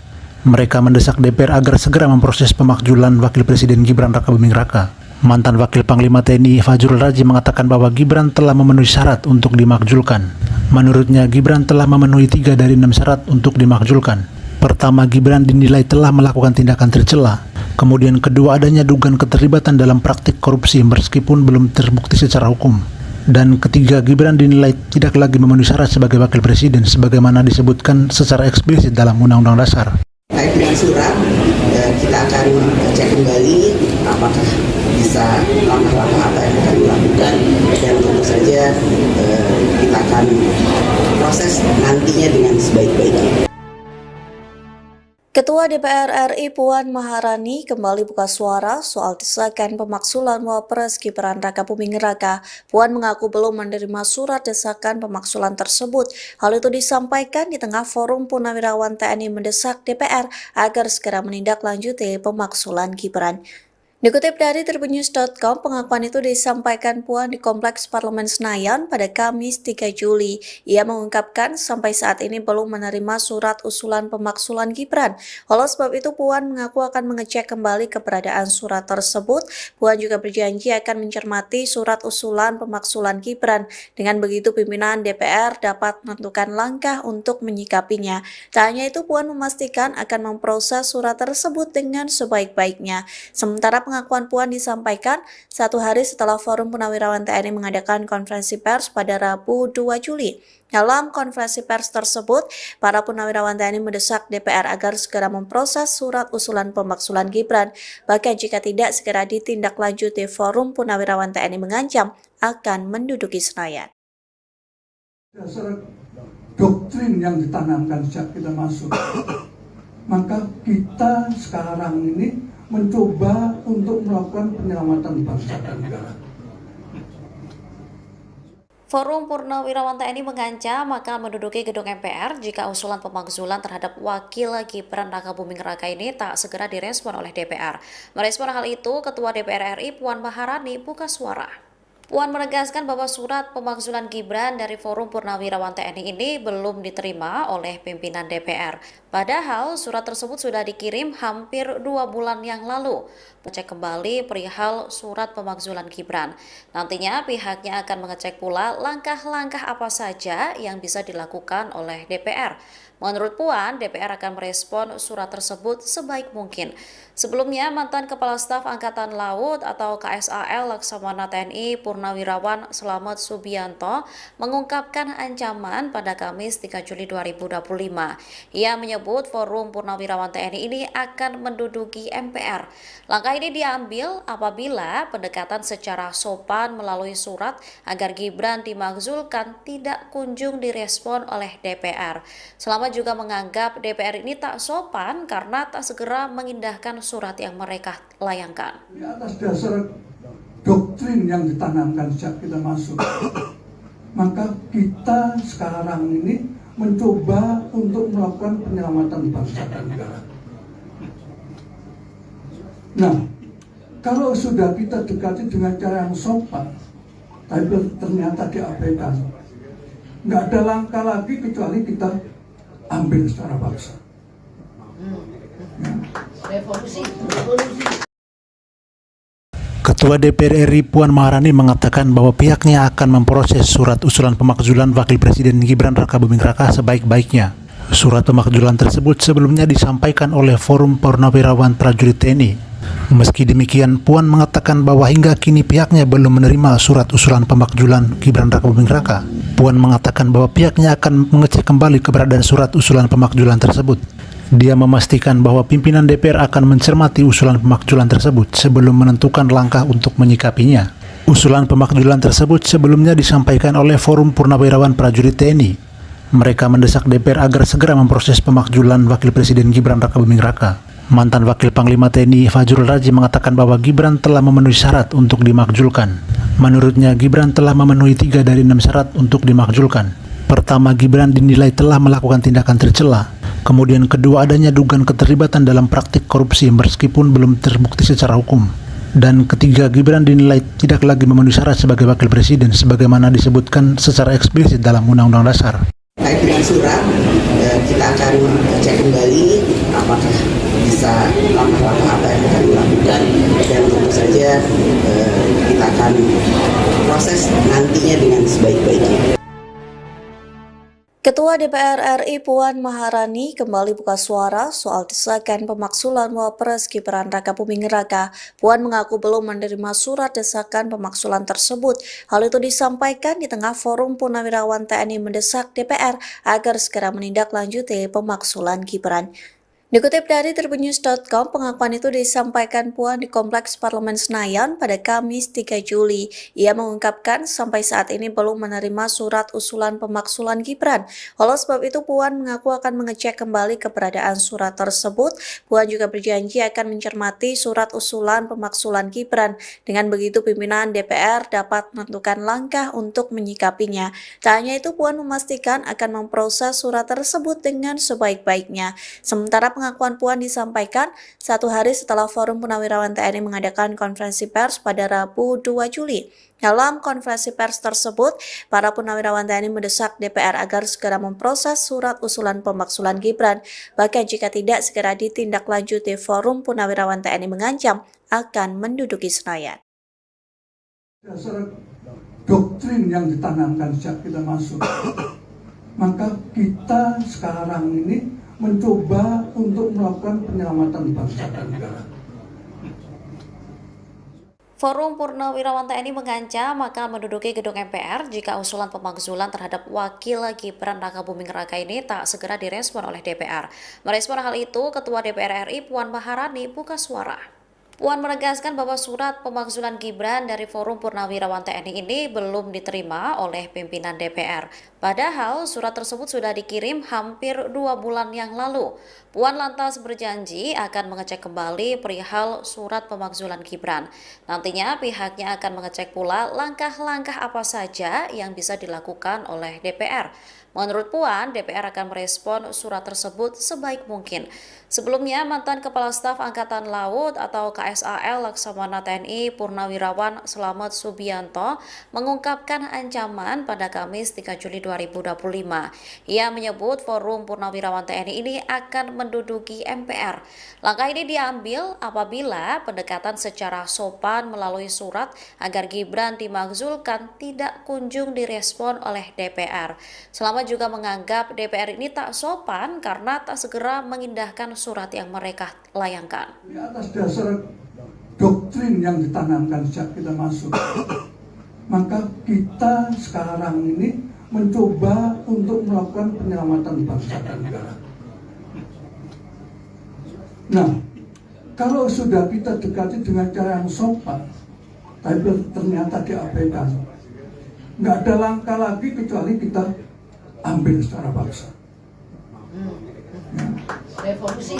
Mereka mendesak DPR agar segera memproses pemakzulan Wakil Presiden Gibran Raka Buming Raka. Mantan Wakil Panglima TNI Fajrul Raji mengatakan bahwa Gibran telah memenuhi syarat untuk dimakzulkan. Menurutnya, Gibran telah memenuhi 3 dari 6 syarat untuk dimakzulkan. Pertama, Gibran dinilai telah melakukan tindakan tercela. Kemudian kedua, adanya dugaan keterlibatan dalam praktik korupsi meskipun belum terbukti secara hukum. Dan ketiga, Gibran dinilai tidak lagi memenuhi syarat sebagai Wakil Presiden sebagaimana disebutkan secara eksplisit dalam Undang-Undang Dasar. Terkait dengan surat, kita akan cek kembali apakah bisa langkah-langkah apa yang akan dilakukan, dan tentu saja kita akan proses nantinya dengan sebaik-baiknya. Ketua DPR RI Puan Maharani kembali buka suara soal desakan pemakzulan Wapres Gibran Raka Buming Raka. Puan mengaku belum menerima surat desakan pemakzulan tersebut. Hal itu disampaikan di tengah Forum Purnawirawan TNI mendesak DPR agar segera menindaklanjuti pemakzulan Gibran. Dikutip dari tribunnews.com, pengakuan itu disampaikan Puan di Kompleks Parlemen Senayan pada Kamis 3 Juli. Ia mengungkapkan sampai saat ini belum menerima surat usulan pemakzulan Gibran. Oleh sebab itu, Puan mengaku akan mengecek kembali keberadaan surat tersebut. Puan juga berjanji akan mencermati surat usulan pemakzulan Gibran. Dengan begitu, pimpinan DPR dapat menentukan langkah untuk menyikapinya. Tak hanya itu, Puan memastikan akan memproses surat tersebut dengan sebaik-baiknya. Sementara pengakuan Puan disampaikan 1 hari setelah Forum Purnawirawan TNI mengadakan konferensi pers pada Rabu 2 Juli. Dalam konferensi pers tersebut, para purnawirawan TNI mendesak DPR agar segera memproses surat usulan pemakzulan Gibran. Bahkan jika tidak segera ditindaklanjuti, Forum Purnawirawan TNI mengancam akan menduduki Senayan. Dasar doktrin yang ditanamkan sejak kita masuk. Maka kita sekarang ini mencoba untuk melakukan penyelamatan bangsa dan negara. Forum Purnawirawan TNI mengancam akan menduduki gedung MPR jika usulan pemakzulan terhadap Wakil Gibran Raka Buming Raka ini tak segera direspon oleh DPR. Merespon hal itu, Ketua DPR RI Puan Maharani buka suara. Puan menegaskan bahwa surat pemakzulan Gibran dari Forum Purnawirawan TNI ini belum diterima oleh pimpinan DPR. Padahal surat tersebut sudah dikirim hampir 2 bulan yang lalu. Cek kembali perihal surat pemakzulan Gibran. Nantinya pihaknya akan mengecek pula langkah-langkah apa saja yang bisa dilakukan oleh DPR. Menurut Puan, DPR akan merespon surat tersebut sebaik mungkin. Sebelumnya, mantan Kepala Staf Angkatan Laut atau KSAL Laksamana TNI Purnawirawan Slamet Subianto mengungkapkan ancaman pada Kamis 3 Juli 2025. Ia menyebut Forum Purnawirawan TNI ini akan menduduki MPR. Langkah ini diambil apabila pendekatan secara sopan melalui surat agar Gibran dimakzulkan tidak kunjung direspon oleh DPR. Selamat juga menganggap DPR ini tak sopan karena tak segera mengindahkan surat yang mereka layangkan. Di atas dasar doktrin yang ditanamkan sejak kita masuk, maka kita sekarang ini mencoba untuk melakukan penyelamatan bangsa dan negara. Nah, kalau sudah kita dekati dengan cara yang sopan, tapi ternyata diabaikan, nggak ada langkah lagi kecuali kita ambil secara paksa. Revolusi. Ketua DPR RI Puan Maharani mengatakan bahwa pihaknya akan memproses surat usulan pemakzulan Wakil Presiden Gibran Raka Buming Raka sebaik-baiknya. Surat pemakzulan tersebut sebelumnya disampaikan oleh Forum Purnawirawan Prajurit TNI. Meski demikian, Puan mengatakan bahwa hingga kini pihaknya belum menerima surat usulan pemakzulan Gibran Raka Buming Raka. Puan mengatakan bahwa pihaknya akan mengecek kembali keberadaan surat usulan pemakzulan tersebut. Dia memastikan bahwa pimpinan DPR akan mencermati usulan pemakzulan tersebut sebelum menentukan langkah untuk menyikapinya. Usulan pemakzulan tersebut sebelumnya disampaikan oleh Forum Purnawirawan Prajurit TNI. Mereka mendesak DPR agar segera memproses pemakzulan Wakil Presiden Gibran Raka Buming Raka. Mantan Wakil Panglima TNI Fajrul Raji mengatakan bahwa Gibran telah memenuhi syarat untuk dimakzulkan. Menurutnya, Gibran telah memenuhi 3 dari 6 syarat untuk dimakzulkan. Pertama, Gibran dinilai telah melakukan tindakan tercela. Kemudian kedua, adanya dugaan keterlibatan dalam praktik korupsi meskipun belum terbukti secara hukum. Dan ketiga, Gibran dinilai tidak lagi memenuhi syarat sebagai Wakil Presiden sebagaimana disebutkan secara eksplisit dalam Undang-Undang Dasar. Terkait dengan surat, kita akan cek kembali apakah bisa langkah-langkah apa yang akan dilakukan, dan tentu saja kita akan proses nantinya dengan sebaik-baiknya. Ketua DPR RI Puan Maharani kembali buka suara soal desakan pemakzulan Wapres Gibran Raka Buming Raka. Puan mengaku belum menerima surat desakan pemakzulan tersebut. Hal itu disampaikan di tengah Forum Purnawirawan TNI mendesak DPR agar segera menindaklanjuti pemakzulan Gibran. Dikutip dari tribunnews.com, pengakuan itu disampaikan Puan di Kompleks Parlemen Senayan pada Kamis 3 Juli. Ia mengungkapkan sampai saat ini belum menerima surat usulan pemakzulan Gibran. Oleh sebab itu, Puan mengaku akan mengecek kembali keberadaan surat tersebut. Puan juga berjanji akan mencermati surat usulan pemakzulan Gibran. Dengan begitu, pimpinan DPR dapat menentukan langkah untuk menyikapinya. Tak hanya itu, Puan memastikan akan memproses surat tersebut dengan sebaik-baiknya. Sementara pengakuan Puan disampaikan 1 hari setelah Forum Purnawirawan TNI mengadakan konferensi pers pada Rabu 2 Juli. Dalam konferensi pers tersebut, para Purnawirawan TNI mendesak DPR agar segera memproses surat usulan pemakzulan Gibran. Bahkan jika tidak segera ditindaklanjuti, Forum Purnawirawan TNI mengancam akan menduduki Senayan. Dasar doktrin yang ditanamkan sejak kita masuk, maka kita sekarang ini mencoba untuk melakukan penyelamatan bangsa dan negara. Forum Purnawirawan TNI mengancam akan menduduki gedung MPR jika usulan pemakzulan terhadap Wakil Gibran Raka Buming Raka ini tak segera direspon oleh DPR. Merespon hal itu, Ketua DPR RI Puan Maharani buka suara. Puan menegaskan bahwa surat pemakzulan Gibran dari Forum Purnawirawan TNI ini belum diterima oleh pimpinan DPR. Padahal surat tersebut sudah dikirim hampir 2 bulan yang lalu. Puan lantas berjanji akan mengecek kembali perihal surat pemakzulan Gibran. Nantinya pihaknya akan mengecek pula langkah-langkah apa saja yang bisa dilakukan oleh DPR. Menurut Puan, DPR akan merespon surat tersebut sebaik mungkin. Sebelumnya, mantan Kepala Staf Angkatan Laut atau KSAL Laksamana TNI Purnawirawan Slamet Subianto mengungkapkan ancaman pada Kamis 3 Juli 2025. Ia menyebut Forum Purnawirawan TNI ini akan menduduki MPR. Langkah ini diambil apabila pendekatan secara sopan melalui surat agar Gibran dimakzulkan tidak kunjung direspon oleh DPR. Selamat juga menganggap DPR ini tak sopan karena tak segera mengindahkan surat yang mereka layangkan. Di atas dasar doktrin yang ditanamkan sejak kita masuk, maka kita sekarang ini mencoba untuk melakukan penyelamatan bangsa dan negara. Nah, kalau sudah kita dekati dengan cara yang sopan, tapi ternyata diabaikan, nggak ada langkah lagi kecuali kita ambil secara paksa. Revolusi.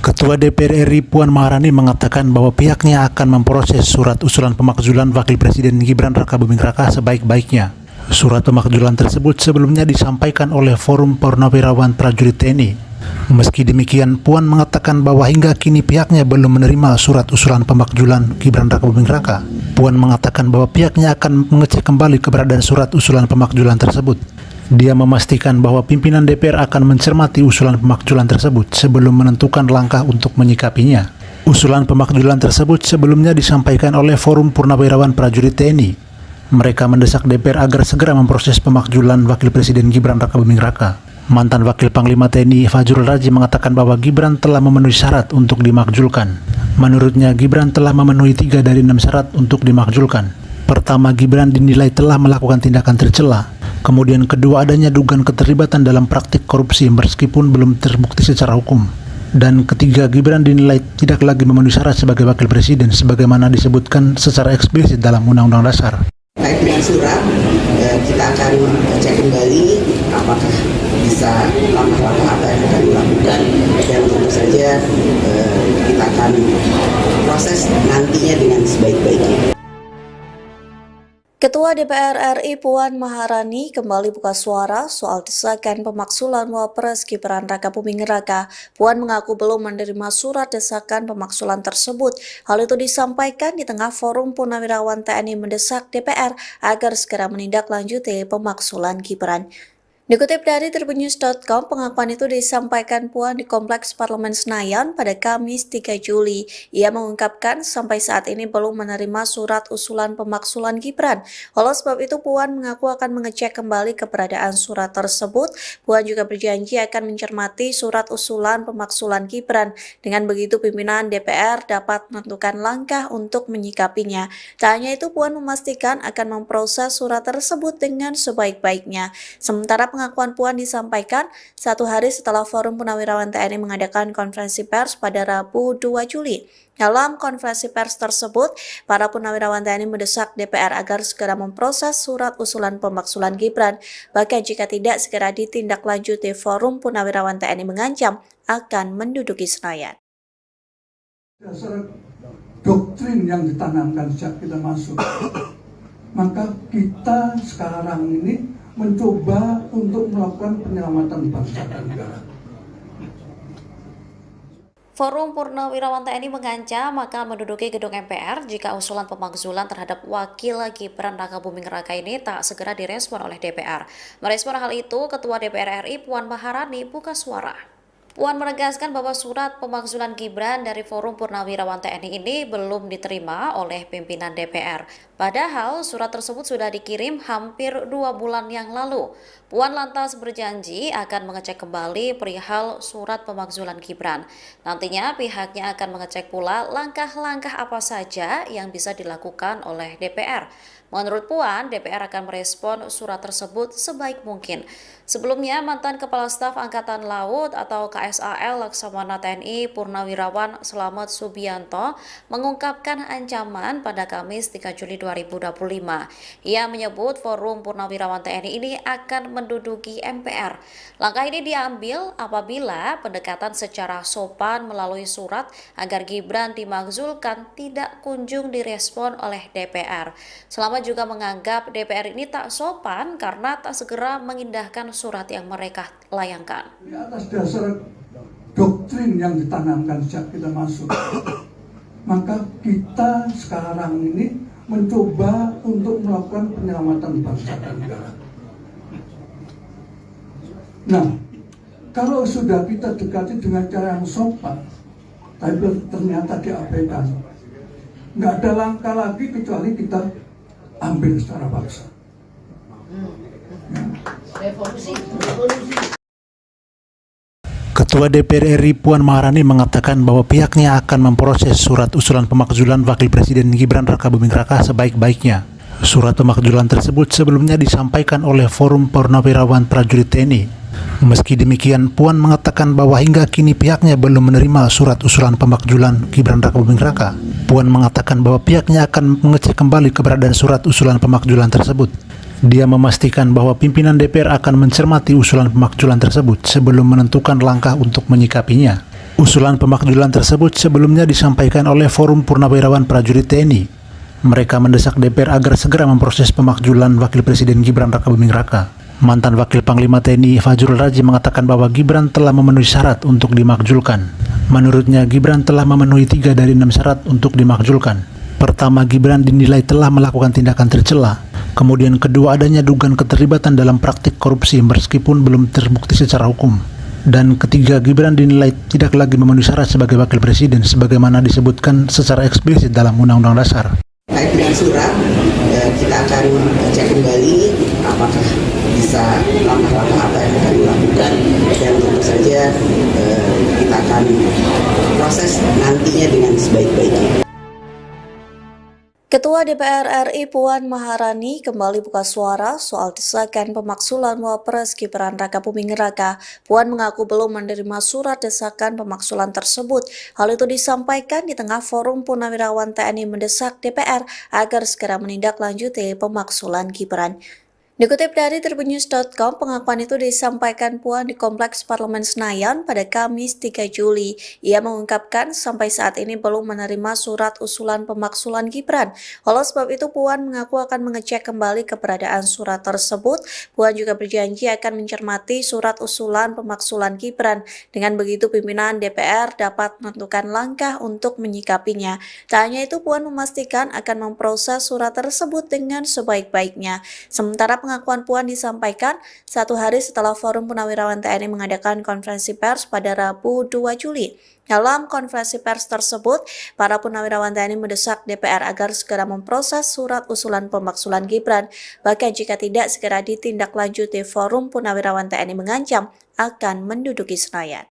Ketua DPR RI Puan Maharani mengatakan bahwa pihaknya akan memproses surat usulan pemakzulan Wakil Presiden Gibran Raka Buming Raka sebaik-baiknya. Surat pemakzulan tersebut sebelumnya disampaikan oleh Forum Purnawirawan Prajurit TNI. Meski demikian, Puan mengatakan bahwa hingga kini pihaknya belum menerima surat usulan pemakzulan Gibran Raka Buming Raka. Puan mengatakan bahwa pihaknya akan mengecek kembali keberadaan surat usulan pemakzulan tersebut. Dia memastikan bahwa pimpinan DPR akan mencermati usulan pemakzulan tersebut sebelum menentukan langkah untuk menyikapinya. Usulan pemakzulan tersebut sebelumnya disampaikan oleh Forum Purnawirawan Prajurit TNI. Mereka mendesak DPR agar segera memproses pemakzulan Wakil Presiden Gibran Rakabuming Raka. Mantan Wakil Panglima TNI Fajrul Razi mengatakan bahwa Gibran telah memenuhi syarat untuk dimakzulkan. Menurutnya, Gibran telah memenuhi 3 dari 6 syarat untuk dimakzulkan. Pertama, Gibran dinilai telah melakukan tindakan tercela. Kemudian kedua, adanya dugaan keterlibatan dalam praktik korupsi meskipun belum terbukti secara hukum. Dan ketiga, Gibran dinilai tidak lagi memenuhi syarat sebagai wakil presiden sebagaimana disebutkan secara eksplisit dalam Undang-Undang Dasar. Terkait dengan surat, kita akan cek kembali apakah bisa langkah-langkah apa yang akan dilakukan, dan tentu saja kita akan proses nantinya dengan sebaik-baiknya. Ketua DPR RI Puan Maharani kembali buka suara soal desakan pemakzulan Wapres Gibran Rakabuming Raka. Puan mengaku belum menerima surat desakan pemakzulan tersebut. Hal itu disampaikan di tengah Forum Purnawirawan TNI mendesak DPR agar segera menindaklanjuti pemakzulan Gibran. Dikutip dari tribunnews.com, pengakuan itu disampaikan Puan di Kompleks Parlemen Senayan pada Kamis 3 Juli. Ia mengungkapkan sampai saat ini belum menerima surat usulan pemakzulan Gibran. Oleh sebab itu, Puan mengaku akan mengecek kembali keberadaan surat tersebut. Puan juga berjanji akan mencermati surat usulan pemakzulan Gibran. Dengan begitu, pimpinan DPR dapat menentukan langkah untuk menyikapinya. Tak hanya itu, Puan memastikan akan memproses surat tersebut dengan sebaik-baiknya. Sementara pengakuan Puan disampaikan 1 hari setelah Forum Purnawirawan TNI mengadakan konferensi pers pada Rabu 2 Juli. Dalam konferensi pers tersebut, para Purnawirawan TNI mendesak DPR agar segera memproses surat usulan pemakzulan Gibran. Bahkan jika tidak segera ditindaklanjuti, Forum Purnawirawan TNI mengancam akan menduduki Senayan. Dasar doktrin yang ditanamkan sejak kita masuk, maka kita sekarang ini mencoba untuk melakukan penyelamatan bangsa dan negara. Forum Purnawirawan TNI mengancam akan menduduki gedung MPR jika usulan pemakzulan terhadap Wakil Gibran Rakabuming Raka ini tak segera direspon oleh DPR. Merespon hal itu, Ketua DPR RI Puan Maharani buka suara. Puan menegaskan bahwa surat pemakzulan Gibran dari Forum Purnawirawan TNI ini belum diterima oleh pimpinan DPR. Padahal surat tersebut sudah dikirim hampir 2 bulan yang lalu. Puan lantas berjanji akan mengecek kembali perihal surat pemakzulan Gibran. Nantinya pihaknya akan mengecek pula langkah-langkah apa saja yang bisa dilakukan oleh DPR. Menurut Puan, DPR akan merespon surat tersebut sebaik mungkin. Sebelumnya, mantan Kepala Staf Angkatan Laut atau KSAL Laksamana TNI Purnawirawan Slamet Subianto mengungkapkan ancaman pada Kamis 3 Juli 2025. Ia menyebut Forum Purnawirawan TNI ini akan menduduki MPR. Langkah ini diambil apabila pendekatan secara sopan melalui surat agar Gibran dimakzulkan tidak kunjung direspon oleh DPR. Selama juga menganggap DPR ini tak sopan karena tak segera mengindahkan surat yang mereka layangkan. Di atas dasar doktrin yang ditanamkan sejak kita masuk, maka kita sekarang ini mencoba untuk melakukan penyelamatan bangsa dan negara. Nah, kalau sudah kita dekati dengan cara yang sopan, tapi ternyata diabaikan, nggak ada langkah lagi kecuali kita ambil secara paksa. Revolusi. Ketua DPR RI Puan Maharani mengatakan bahwa pihaknya akan memproses surat usulan pemakzulan Wakil Presiden Gibran Rakabuming Raka sebaik-baiknya. Surat pemakzulan tersebut sebelumnya disampaikan oleh Forum Purnawirawan Prajurit TNI. Meski demikian, Puan mengatakan bahwa hingga kini pihaknya belum menerima surat usulan pemakzulan Gibran Rakabuming Raka. Puan mengatakan bahwa pihaknya akan mengecek kembali keberadaan surat usulan pemakzulan tersebut. Dia memastikan bahwa pimpinan DPR akan mencermati usulan pemakzulan tersebut sebelum menentukan langkah untuk menyikapinya. Usulan pemakzulan tersebut sebelumnya disampaikan oleh Forum Purnawirawan Prajurit TNI. Mereka mendesak DPR agar segera memproses pemakzulan Wakil Presiden Gibran Rakabuming Raka. Mantan Wakil Panglima TNI Fajrul Razi mengatakan bahwa Gibran telah memenuhi syarat untuk dimakzulkan. Menurutnya, Gibran telah memenuhi 3 dari 6 syarat untuk dimakzulkan. Pertama, Gibran dinilai telah melakukan tindakan tercela. Kemudian kedua, adanya dugaan keterlibatan dalam praktik korupsi meskipun belum terbukti secara hukum. Dan ketiga, Gibran dinilai tidak lagi memenuhi syarat sebagai wakil presiden sebagaimana disebutkan secara eksplisit dalam Undang-Undang Dasar. Terkait dengan surat, kita akan cek kembali apakah bisa langkah-langkah apa yang akan dilakukan, dan tentu saja kita akan proses nantinya dengan sebaik-baiknya. Ketua DPR RI Puan Maharani kembali buka suara soal desakan pemaksulan Wapres Gibran Raka Buming Raka. Puan mengaku belum menerima surat desakan pemaksulan tersebut. Hal itu disampaikan di tengah forum Purnawirawan TNI mendesak DPR agar segera menindaklanjuti pemaksulan Gibran. Dikutip dari tribunnews.com, pengakuan itu disampaikan Puan di Kompleks Parlemen Senayan pada Kamis 3 Juli. Ia mengungkapkan sampai saat ini belum menerima surat usulan pemaksulan Gibran. Oleh sebab itu, Puan mengaku akan mengecek kembali keberadaan surat tersebut. Puan juga berjanji akan mencermati surat usulan pemaksulan Gibran. Dengan begitu, pimpinan DPR dapat menentukan langkah untuk menyikapinya. Tak hanya itu, Puan memastikan akan memproses surat tersebut dengan sebaik-baiknya. Sementara pengakuan Puan disampaikan 1 hari setelah Forum Purnawirawan TNI mengadakan konferensi pers pada Rabu 2 Juli. Dalam konferensi pers tersebut, para Purnawirawan TNI mendesak DPR agar segera memproses surat usulan pemaksulan Gibran. Bahkan jika tidak segera ditindaklanjuti, Forum Purnawirawan TNI mengancam akan menduduki Senayan.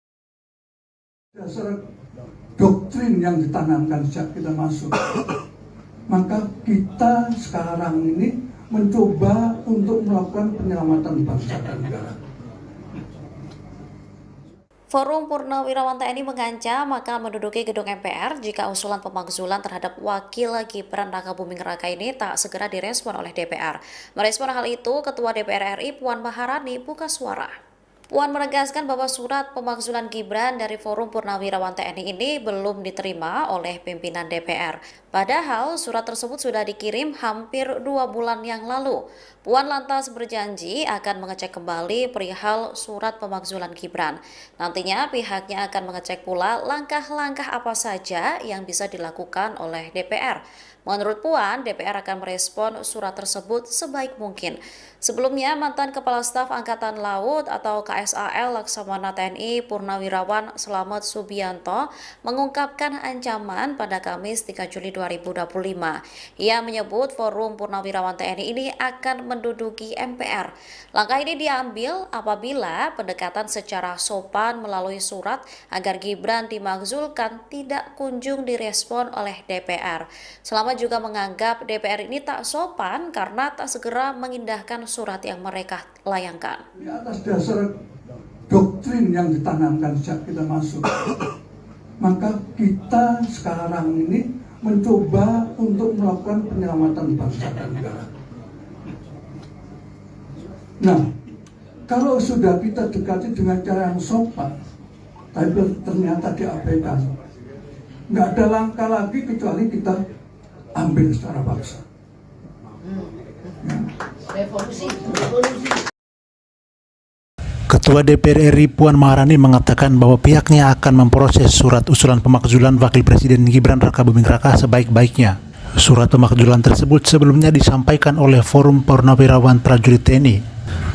Dasar doktrin yang ditanamkan sejak kita masuk, maka kita sekarang ini mencoba untuk melakukan penyelamatan bangsa dan negara. Forum Purnawirawan TNI mengancam akan menduduki gedung MPR jika usulan pemakzulan terhadap Wakil Gibran Raka Buming Raka ini tak segera direspon oleh DPR. Merespon hal itu, Ketua DPR RI Puan Maharani buka suara. Puan menegaskan bahwa surat pemakzulan Gibran dari Forum Purnawirawan TNI ini belum diterima oleh pimpinan DPR. Padahal surat tersebut sudah dikirim hampir 2 bulan yang lalu. Puan lantas berjanji akan mengecek kembali perihal surat pemakzulan Gibran. Nantinya pihaknya akan mengecek pula langkah-langkah apa saja yang bisa dilakukan oleh DPR. Menurut Puan, DPR akan merespon surat tersebut sebaik mungkin. Sebelumnya, mantan Kepala Staf Angkatan Laut atau KSAL Laksamana TNI Purnawirawan Slamet Subianto mengungkapkan ancaman pada Kamis 3 Juli 2025. Ia menyebut Forum Purnawirawan TNI ini akan menduduki MPR. Langkah ini diambil apabila pendekatan secara sopan melalui surat agar Gibran dimakzulkan tidak kunjung direspon oleh DPR. Selama juga menganggap DPR ini tak sopan karena tak segera mengindahkan surat yang mereka layangkan. Di atas dasar doktrin yang ditanamkan sejak kita masuk, maka kita sekarang ini mencoba untuk melakukan penyelamatan bangsa dan negara. Nah, kalau sudah kita dekati dengan cara yang sopan, tapi ternyata diabaikan, nggak ada langkah lagi kecuali kita ambil secara paksa. Revolusi. Ketua DPR RI Puan Maharani mengatakan bahwa pihaknya akan memproses surat usulan pemakzulan Wakil Presiden Gibran Raka Buming Raka sebaik-baiknya. Surat pemakzulan tersebut sebelumnya disampaikan oleh Forum Purnawirawan Prajurit TNI.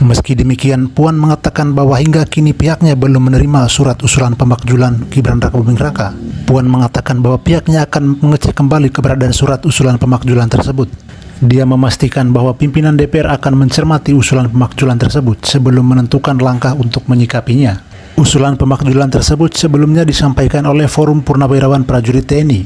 Meski demikian, Puan mengatakan bahwa hingga kini pihaknya belum menerima surat usulan pemakzulan Gibran Raka Buming Raka. Puan mengatakan bahwa pihaknya akan mengecek kembali keberadaan surat usulan pemakzulan tersebut. Dia memastikan bahwa pimpinan DPR akan mencermati usulan pemakzulan tersebut sebelum menentukan langkah untuk menyikapinya. Usulan pemakzulan tersebut sebelumnya disampaikan oleh Forum Purnawirawan Prajurit TNI.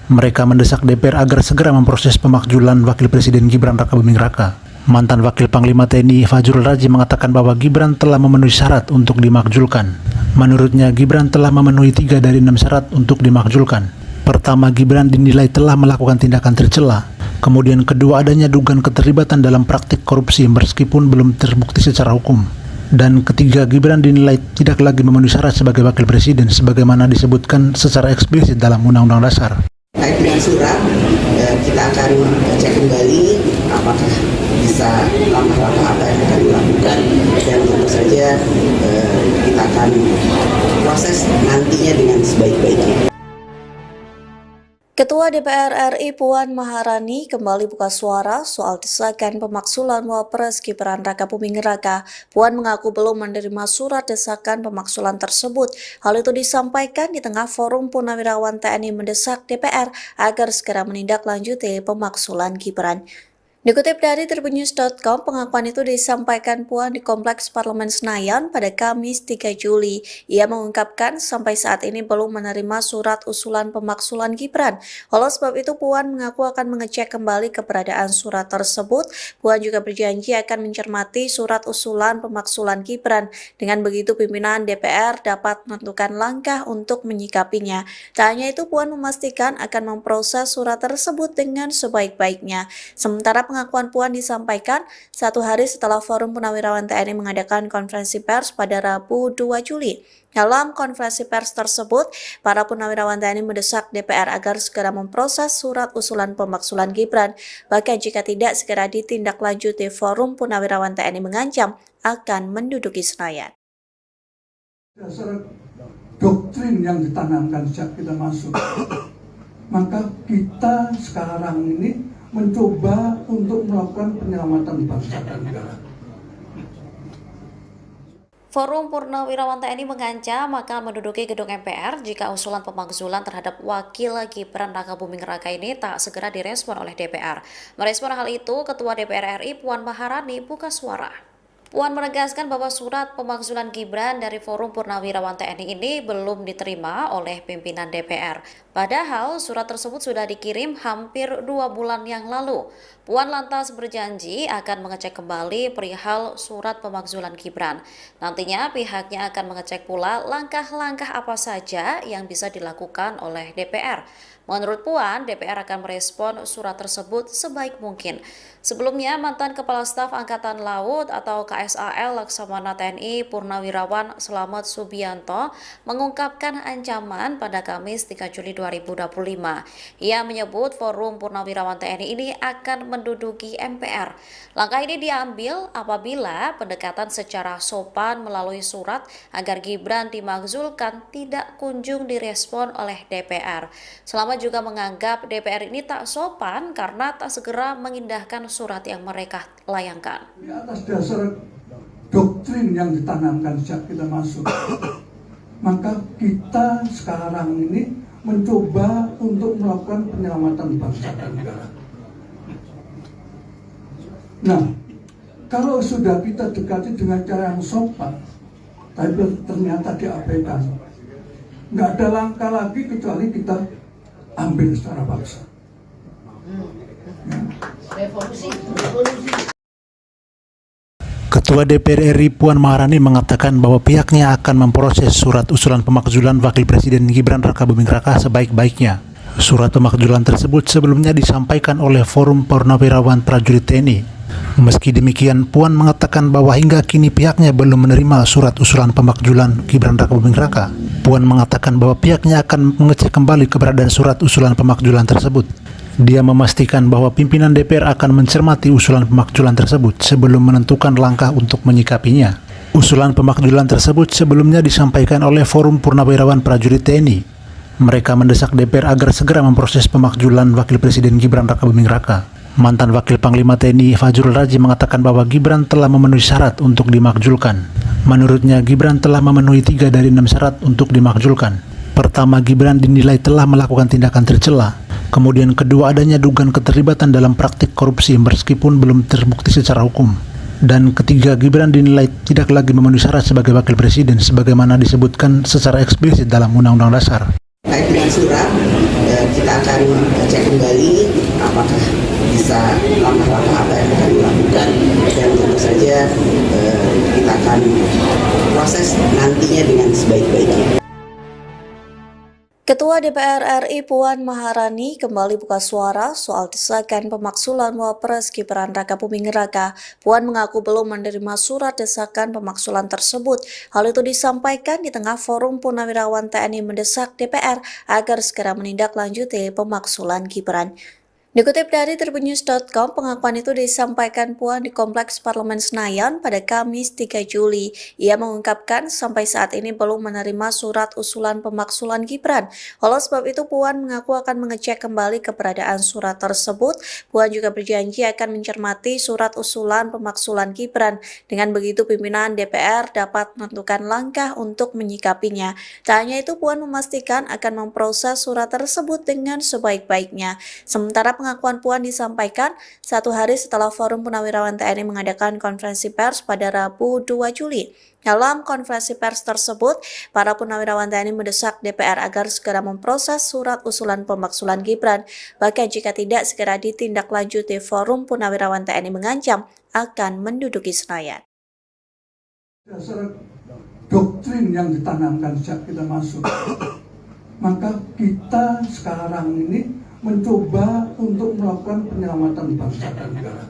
Mereka mendesak DPR agar segera memproses pemakzulan Wakil Presiden Gibran Raka Buming Raka. Mantan Wakil Panglima TNI Fajrul Raji mengatakan bahwa Gibran telah memenuhi syarat untuk dimakzulkan. Menurutnya, Gibran telah memenuhi 3 dari 6 syarat untuk dimakzulkan. Pertama, Gibran dinilai telah melakukan tindakan tercela. Kemudian kedua, adanya dugaan keterlibatan dalam praktik korupsi meskipun belum terbukti secara hukum. Dan ketiga, Gibran dinilai tidak lagi memenuhi syarat sebagai Wakil Presiden sebagaimana disebutkan secara eksplisit dalam Undang-Undang Dasar. Terkait dengan surat, kita akan cek kembali apakah bisa langkah-langkah apa yang akan dilakukan, dan tentu saja kita akan proses nantinya dengan sebaik-baiknya. Ketua DPR RI Puan Maharani kembali buka suara soal desakan pemaksulan Wapres Gibran Rakabuming Raka. Puan mengaku belum menerima surat desakan pemaksulan tersebut. Hal itu disampaikan di tengah forum Purnawirawan TNI mendesak DPR agar segera menindaklanjuti pemaksulan Gibran. Dikutip dari tribunnews.com, pengakuan itu disampaikan Puan di Kompleks Parlemen Senayan pada Kamis 3 Juli. Ia mengungkapkan sampai saat ini belum menerima surat usulan pemaksulan Gibran. Oleh sebab itu, Puan mengaku akan mengecek kembali keberadaan surat tersebut. Puan juga berjanji akan mencermati surat usulan pemaksulan Gibran. Dengan begitu, pimpinan DPR dapat menentukan langkah untuk menyikapinya. Tak hanya itu, Puan memastikan akan memproses surat tersebut dengan sebaik-baiknya. Sementara pengakuan Puan disampaikan satu hari setelah Forum Purnawirawan TNI mengadakan konferensi pers pada Rabu 2 Juli. Dalam konferensi pers tersebut, para Purnawirawan TNI mendesak DPR agar segera memproses surat usulan pemaksulan Gibran. Bahkan jika tidak segera ditindaklanjuti, Forum Purnawirawan TNI mengancam akan menduduki Senayan. Dasar doktrin yang ditanamkan sejak kita masuk, maka kita sekarang ini mencoba untuk melakukan penyelamatan bangsa dan negara. Forum Purnawirawan TNI mengancam akan menduduki gedung MPR jika usulan pemakzulan terhadap Wakil Gibran Rakabuming Raka ini tak segera direspon oleh DPR. Merespon hal itu, Ketua DPR RI Puan Maharani buka suara. Puan menegaskan bahwa surat pemakzulan Gibran dari Forum Purnawirawan TNI ini belum diterima oleh pimpinan DPR. Padahal surat tersebut sudah dikirim hampir 2 bulan yang lalu. Puan lantas berjanji akan mengecek kembali perihal surat pemakzulan Gibran. Nantinya pihaknya akan mengecek pula langkah-langkah apa saja yang bisa dilakukan oleh DPR. Menurut Puan, DPR akan merespon surat tersebut sebaik mungkin. Sebelumnya, mantan Kepala Staf Angkatan Laut atau KSAL Laksamana TNI Purnawirawan Slamet Subianto mengungkapkan ancaman pada Kamis 3 Juli 2025. Ia menyebut Forum Purnawirawan TNI ini akan menduduki MPR. Langkah ini diambil apabila pendekatan secara sopan melalui surat agar Gibran dimakzulkan tidak kunjung direspon oleh DPR. Selama juga menganggap DPR ini tak sopan karena tak segera mengindahkan surat yang mereka layangkan. Di atas dasar doktrin yang ditanamkan sejak kita masuk, maka kita sekarang ini mencoba untuk melakukan penyelamatan bangsa dan negara. Nah, kalau sudah kita dekati dengan cara yang sopan, tapi ternyata diabaikan, nggak ada langkah lagi kecuali kita ambil secara paksa. Revolusi. Ketua DPR RI Puan Maharani mengatakan bahwa pihaknya akan memproses surat usulan pemakzulan Wakil Presiden Gibran Rakabuming Raka sebaik-baiknya. Surat pemakzulan tersebut sebelumnya disampaikan oleh Forum Purnawirawan Prajurit TNI. Meski demikian, Puan mengatakan bahwa hingga kini pihaknya belum menerima surat usulan pemakzulan Gibran Rakabuming Raka. Puan mengatakan bahwa pihaknya akan mengecek kembali keberadaan surat usulan pemakzulan tersebut. Dia memastikan bahwa pimpinan DPR akan mencermati usulan pemakzulan tersebut sebelum menentukan langkah untuk menyikapinya. Usulan pemakzulan tersebut sebelumnya disampaikan oleh Forum Purnawirawan Prajurit TNI. Mereka mendesak DPR agar segera memproses pemakzulan Wakil Presiden Gibran Rakabuming Raka. Mantan Wakil Panglima TNI Fajrul Razi mengatakan bahwa Gibran telah memenuhi syarat untuk dimakzulkan. Menurutnya, Gibran telah memenuhi 3 dari 6 syarat untuk dimakzulkan. Pertama, Gibran dinilai telah melakukan tindakan tercela. Kemudian kedua, adanya dugaan keterlibatan dalam praktik korupsi meskipun belum terbukti secara hukum. Dan ketiga, Gibran dinilai tidak lagi memenuhi syarat sebagai Wakil Presiden sebagaimana disebutkan secara eksplisit dalam Undang-Undang Dasar. Terkait dengan surat, kita akan cek kembali apakah bisa langkah-langkah apa yang akan dilakukan, dan tentu saja kita akan proses nantinya dengan sebaik-baiknya. Ketua DPR RI Puan Maharani kembali buka suara soal desakan pemaksulan Wapres Gibran Rakabuming Raka. Puan mengaku belum menerima surat desakan pemaksulan tersebut. Hal itu disampaikan di tengah Forum Purnawirawan TNI mendesak DPR agar segera menindaklanjuti pemaksulan Gibran. Dikutip dari tribunnews.com, pengakuan itu disampaikan Puan di Kompleks Parlemen Senayan pada Kamis 3 Juli. Ia mengungkapkan sampai saat ini belum menerima surat usulan pemaksulan Gibran. Oleh sebab itu, Puan mengaku akan mengecek kembali keberadaan surat tersebut. Puan juga berjanji akan mencermati surat usulan pemaksulan Gibran. Dengan begitu, pimpinan DPR dapat menentukan langkah untuk menyikapinya. Tak hanya itu, Puan memastikan akan memproses surat tersebut dengan sebaik-baiknya. Sementara pengakuan Puan disampaikan satu hari setelah Forum Purnawirawan TNI mengadakan konferensi pers pada Rabu 2 Juli. Dalam konferensi pers tersebut, para purnawirawan TNI mendesak DPR agar segera memproses surat usulan pemaksulan Gibran. Bahkan jika tidak segera ditindaklanjuti, Forum Purnawirawan TNI mengancam akan menduduki Senayan. Dasar doktrin yang ditanamkan sejak kita masuk, maka kita sekarang ini mencoba untuk melakukan penyelamatan bangsa dan negara.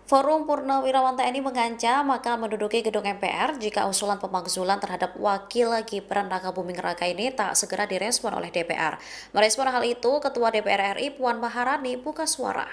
Forum Purnawirawan TNI mengancam akan menduduki gedung MPR jika usulan pemakzulan terhadap Wakil Gibran Rakabuming Raka ini tak segera direspon oleh DPR. Merespon hal itu, Ketua DPR RI Puan Maharani buka suara.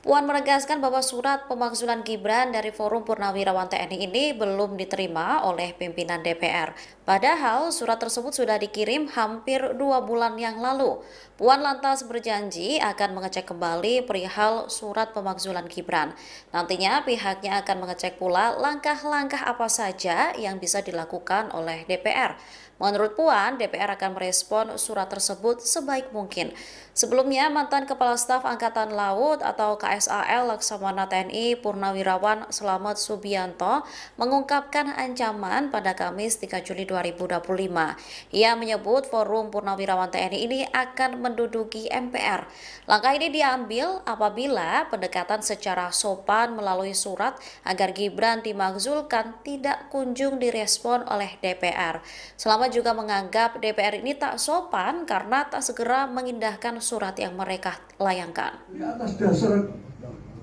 Puan menegaskan bahwa surat pemakzulan Gibran dari Forum Purnawirawan TNI ini belum diterima oleh pimpinan DPR. Padahal surat tersebut sudah dikirim hampir 2 bulan yang lalu. Puan lantas berjanji akan mengecek kembali perihal surat pemakzulan Gibran. Nantinya pihaknya akan mengecek pula langkah-langkah apa saja yang bisa dilakukan oleh DPR. Menurut Puan, DPR akan merespon surat tersebut sebaik mungkin. Sebelumnya, mantan Kepala Staf Angkatan Laut atau KSAL Laksamana TNI Purnawirawan Slamet Subianto mengungkapkan ancaman pada Kamis 3 Juli 2025. Ia menyebut Forum Purnawirawan TNI ini akan menduduki MPR. Langkah ini diambil apabila pendekatan secara sopan melalui surat agar Gibran dimakzulkan tidak kunjung direspon oleh DPR. Selama juga menganggap DPR ini tak sopan karena tak segera mengindahkan surat yang mereka layangkan. Di atas dasar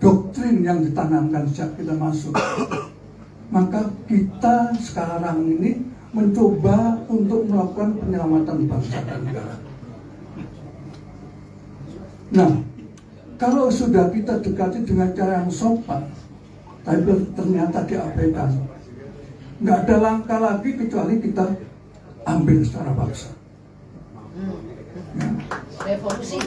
doktrin yang ditanamkan sejak kita masuk, maka kita sekarang ini mencoba untuk melakukan penyelamatan bangsa dan negara. Nah, kalau sudah kita dekati dengan cara yang sopan, tapi ternyata diabaikan, nggak ada langkah lagi kecuali kita ambil secara paksa. Revolusi.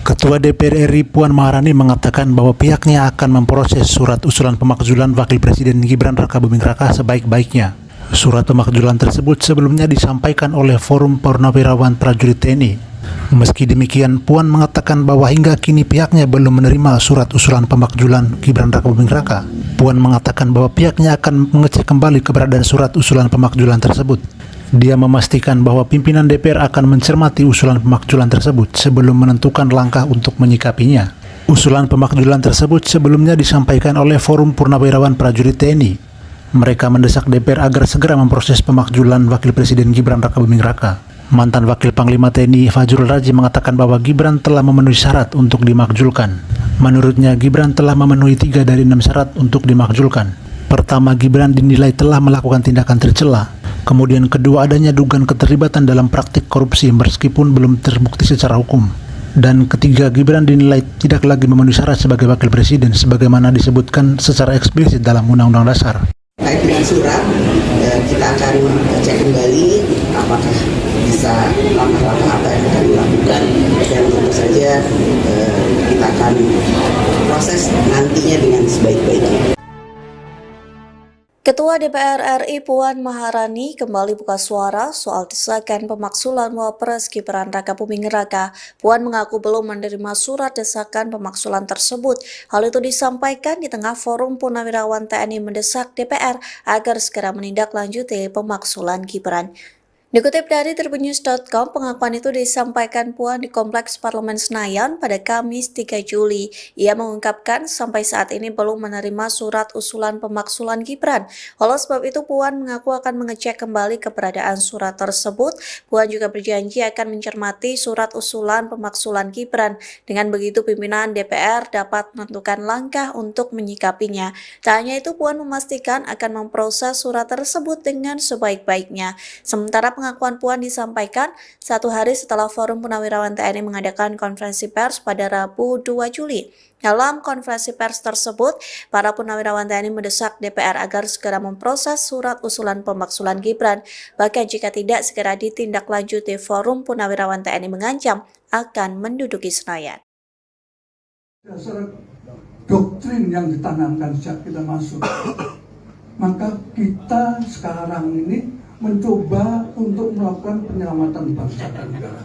Ketua DPR RI Puan Maharani mengatakan bahwa pihaknya akan memproses surat usulan pemakzulan Wakil Presiden Gibran Rakabuming Raka sebaik-baiknya. Surat pemakzulan tersebut sebelumnya disampaikan oleh Forum Purnawirawan Prajurit TNI. Meski demikian, Puan mengatakan bahwa hingga kini pihaknya belum menerima surat usulan pemakzulan Gibran Rakabuming Raka. Puan mengatakan bahwa pihaknya akan mengecek kembali keberadaan surat usulan pemakzulan tersebut. Dia memastikan bahwa pimpinan DPR akan mencermati usulan pemakzulan tersebut sebelum menentukan langkah untuk menyikapinya. Usulan pemakzulan tersebut sebelumnya disampaikan oleh Forum Purnawirawan Prajurit TNI. Mereka mendesak DPR agar segera memproses pemakzulan Wakil Presiden Gibran Rakabuming Raka. Mantan Wakil Panglima TNI Fajrul Razi mengatakan bahwa Gibran telah memenuhi syarat untuk dimakzulkan. Menurutnya, Gibran telah memenuhi 3 dari 6 syarat untuk dimakzulkan. Pertama, Gibran dinilai telah melakukan tindakan tercela. Kemudian kedua, adanya dugaan keterlibatan dalam praktik korupsi meskipun belum terbukti secara hukum. Dan ketiga, Gibran dinilai tidak lagi memenuhi syarat sebagai Wakil Presiden sebagaimana disebutkan secara eksplisit dalam Undang-Undang Dasar. Terkait dengan surat, kita akan cek kembali apakah bisa langkah-langkah apa yang akan dilakukan, dan tentu saja kita akan proses nantinya dengan sebaik-baiknya. Ketua DPR RI Puan Maharani kembali buka suara soal desakan pemaksulan Wapres Gibran Rakabuming Raka. Puan mengaku belum menerima surat desakan pemaksulan tersebut. Hal itu disampaikan di tengah Forum Purnawirawan TNI mendesak DPR agar segera menindaklanjuti pemaksulan Gibran. Dikutip dari tribunnews.com, pengakuan itu disampaikan Puan di Kompleks Parlemen Senayan pada Kamis 3 Juli. Ia mengungkapkan sampai saat ini belum menerima surat usulan pemaksulan Gibran. Oleh sebab itu, Puan mengaku akan mengecek kembali keberadaan surat tersebut. Puan juga berjanji akan mencermati surat usulan pemaksulan Gibran. Dengan begitu, pimpinan DPR dapat menentukan langkah untuk menyikapinya. Tak hanya itu, Puan memastikan akan memproses surat tersebut dengan sebaik-baiknya. Sementara pengakuan Puan disampaikan 1 hari setelah Forum Purnawirawan TNI mengadakan konferensi pers pada Rabu 2 Juli. Dalam konferensi pers tersebut, para purnawirawan TNI mendesak DPR agar segera memproses surat usulan pemakzulan Gibran. Bahkan jika tidak segera ditindaklanjuti, Forum Purnawirawan TNI mengancam akan menduduki Senayan. Dasar doktrin yang ditanamkan sejak kita masuk, maka kita sekarang ini mencoba untuk melakukan penyelamatan bangsa dan negara.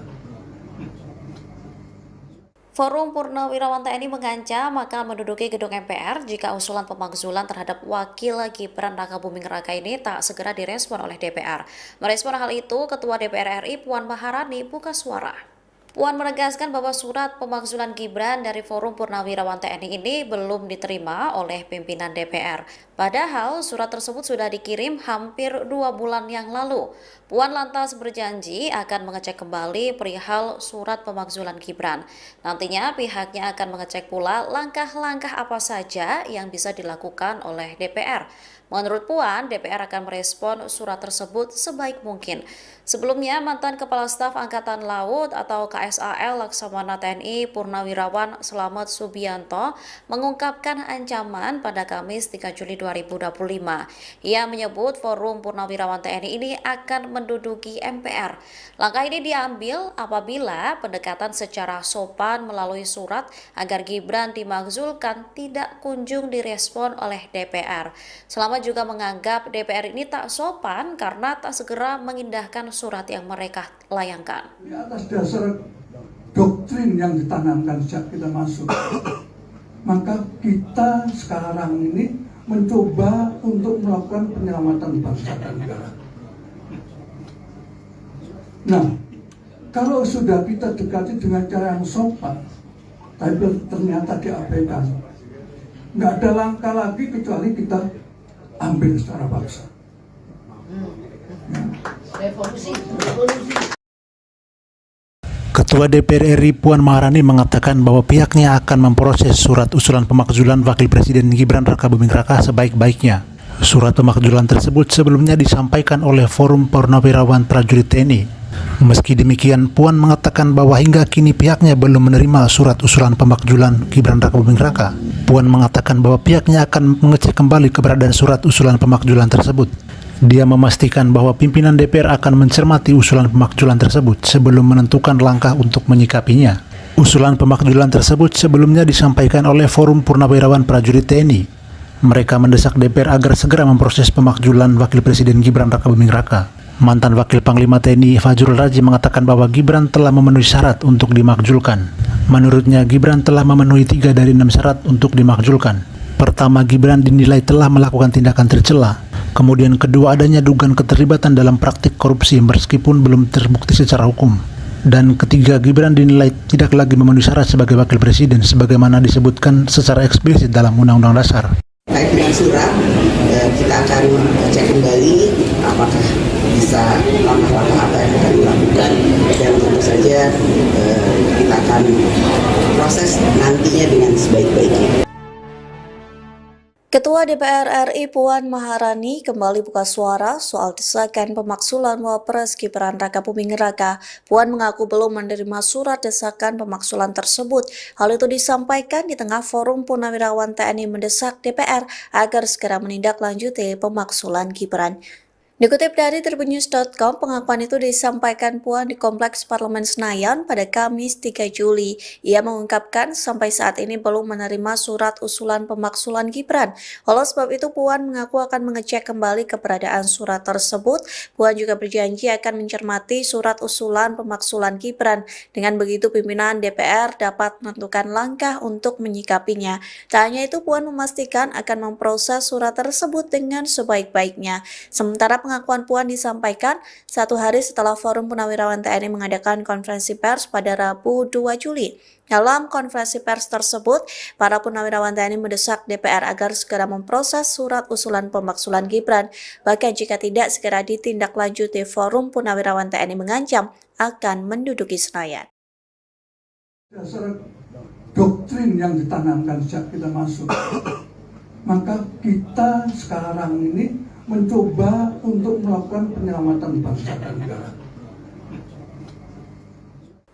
Forum Purnawirawan TNI mengancam akan menduduki gedung MPR jika usulan pemakzulan terhadap Wakil Gibran Rakabuming Raka ini tak segera direspon oleh DPR. Merespon hal itu, Ketua DPR RI Puan Maharani buka suara. Puan menegaskan bahwa surat pemakzulan Gibran dari Forum Purnawirawan TNI ini belum diterima oleh pimpinan DPR. Padahal surat tersebut sudah dikirim hampir 2 bulan yang lalu. Puan lantas berjanji akan mengecek kembali perihal surat pemakzulan Gibran. Nantinya pihaknya akan mengecek pula langkah-langkah apa saja yang bisa dilakukan oleh DPR. Menurut Puan, DPR akan merespon surat tersebut sebaik mungkin. Sebelumnya, mantan Kepala Staf Angkatan Laut atau KSAL Laksamana TNI Purnawirawan Slamet Subianto mengungkapkan ancaman pada Kamis 3 Juli 2025. Ia menyebut Forum Purnawirawan TNI ini akan menduduki MPR. Langkah ini diambil apabila pendekatan secara sopan melalui surat agar Gibran dimakzulkan tidak kunjung direspon oleh DPR. Selamat juga menganggap DPR ini tak sopan karena tak segera mengindahkan surat yang mereka layangkan. Di atas dasar doktrin yang ditanamkan sejak kita masuk, maka kita sekarang ini mencoba untuk melakukan penyelamatan bangsa dan negara. Nah, kalau sudah kita dekati dengan cara yang sopan, tapi ternyata diabaikan, nggak ada langkah lagi kecuali kita ambil secara paksa. Ketua DPR RI Puan Maharani mengatakan bahwa pihaknya akan memproses surat usulan pemakzulan Wakil Presiden Gibran Rakabuming Raka sebaik-baiknya. Surat pemakzulan tersebut sebelumnya disampaikan oleh Forum Purnawirawan Prajurit TNI. Meski demikian, Puan mengatakan bahwa hingga kini pihaknya belum menerima surat usulan pemakzulan Gibran Rakabuming Raka. Puan mengatakan bahwa pihaknya akan mengecek kembali keberadaan surat usulan pemakzulan tersebut. Dia memastikan bahwa pimpinan DPR akan mencermati usulan pemakzulan tersebut sebelum menentukan langkah untuk menyikapinya. Usulan pemakzulan tersebut sebelumnya disampaikan oleh Forum Purnawirawan Prajurit TNI. Mereka mendesak DPR agar segera memproses pemakzulan Wakil Presiden Gibran Rakabuming Raka. Mantan Wakil Panglima TNI Fajrul Razi mengatakan bahwa Gibran telah memenuhi syarat untuk dimakzulkan. Menurutnya, Gibran telah memenuhi 3 dari 6 syarat untuk dimakzulkan. Pertama, Gibran dinilai telah melakukan tindakan tercela. Kemudian kedua, adanya dugaan keterlibatan dalam praktik korupsi meskipun belum terbukti secara hukum. Dan ketiga, Gibran dinilai tidak lagi memenuhi syarat sebagai Wakil Presiden sebagaimana disebutkan secara eksplisit dalam Undang-Undang Dasar. Terkait dengan surat, kita akan cek kembali apakah bisa langkah-langkah apa yang akan dilakukan, dan tentu saja kita akan proses nantinya dengan sebaik-baiknya. Ketua DPR RI Puan Maharani kembali buka suara soal desakan pemakzulan Wapres Gibran Rakabuming Raka. Puan mengaku belum menerima surat desakan pemakzulan tersebut. Hal itu disampaikan di tengah Forum Purnawirawan TNI mendesak DPR agar segera menindaklanjuti pemakzulan Gibran. Dikutip dari tribunnews.com, pengakuan itu disampaikan Puan di Kompleks Parlemen Senayan pada Kamis 3 Juli. Ia mengungkapkan sampai saat ini belum menerima surat usulan pemakzulan Gibran. Oleh sebab itu, Puan mengaku akan mengecek kembali keberadaan surat tersebut. Puan juga berjanji akan mencermati surat usulan pemakzulan Gibran. Dengan begitu, pimpinan DPR dapat menentukan langkah untuk menyikapinya. Tak hanya itu, Puan memastikan akan memproses surat tersebut dengan sebaik-baiknya. Sementara pengakuan Puan disampaikan 1 hari setelah Forum Purnawirawan TNI mengadakan konferensi pers pada Rabu 2 Juli. Dalam konferensi pers tersebut, para purnawirawan TNI mendesak DPR agar segera memproses surat usulan pemakzulan Gibran. Bahkan jika tidak segera ditindaklanjuti, Forum Purnawirawan TNI mengancam akan menduduki Senayan. Dasar doktrin yang ditanamkan sejak kita masuk, maka kita sekarang ini mencoba untuk melakukan penyelamatan bangsa dan negara.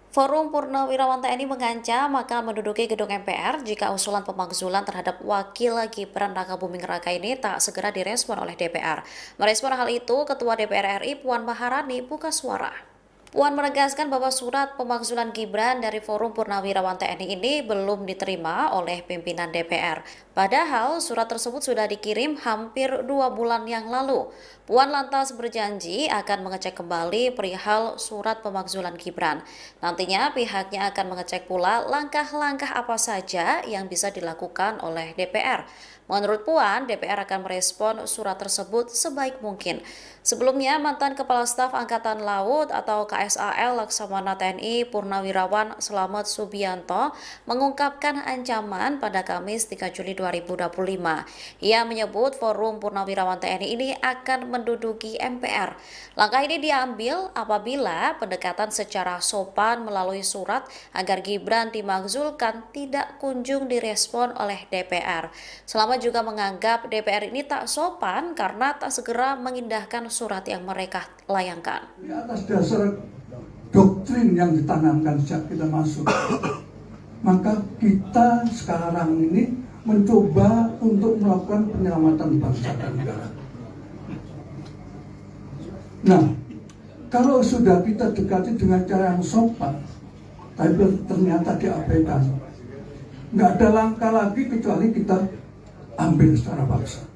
Forum Purnawirawan TNI mengancam akan menduduki gedung MPR jika usulan pemakzulan terhadap Wakil Gibran Rakabuming Raka ini tak segera direspon oleh DPR. Merespon hal itu, Ketua DPR RI Puan Maharani buka suara. Puan menegaskan bahwa surat pemakzulan Gibran dari Forum Purnawirawan TNI ini belum diterima oleh pimpinan DPR. Padahal surat tersebut sudah dikirim hampir 2 bulan yang lalu. Puan lantas berjanji akan mengecek kembali perihal surat pemakzulan Gibran. Nantinya pihaknya akan mengecek pula langkah-langkah apa saja yang bisa dilakukan oleh DPR. Menurut Puan, DPR akan merespon surat tersebut sebaik mungkin. Sebelumnya, mantan Kepala Staf Angkatan Laut atau KSAL Laksamana TNI Purnawirawan Slamet Subianto mengungkapkan ancaman pada Kamis 3 Juli 2025. Ia menyebut Forum Purnawirawan TNI ini akan menduduki MPR. Langkah ini diambil apabila pendekatan secara sopan melalui surat agar Gibran dimakzulkan tidak kunjung direspon oleh DPR. Slamet juga menganggap DPR ini tak sopan karena tak segera mengindahkan surat yang mereka layangkan. Di atas dasar doktrin yang ditanamkan sejak kita masuk, maka kita sekarang ini mencoba untuk melakukan penyelamatan bangsa dan negara. Nah, kalau sudah kita dekati dengan cara yang sopan, tapi ternyata diabaikan, nggak ada langkah lagi kecuali kita ambil secara paksa.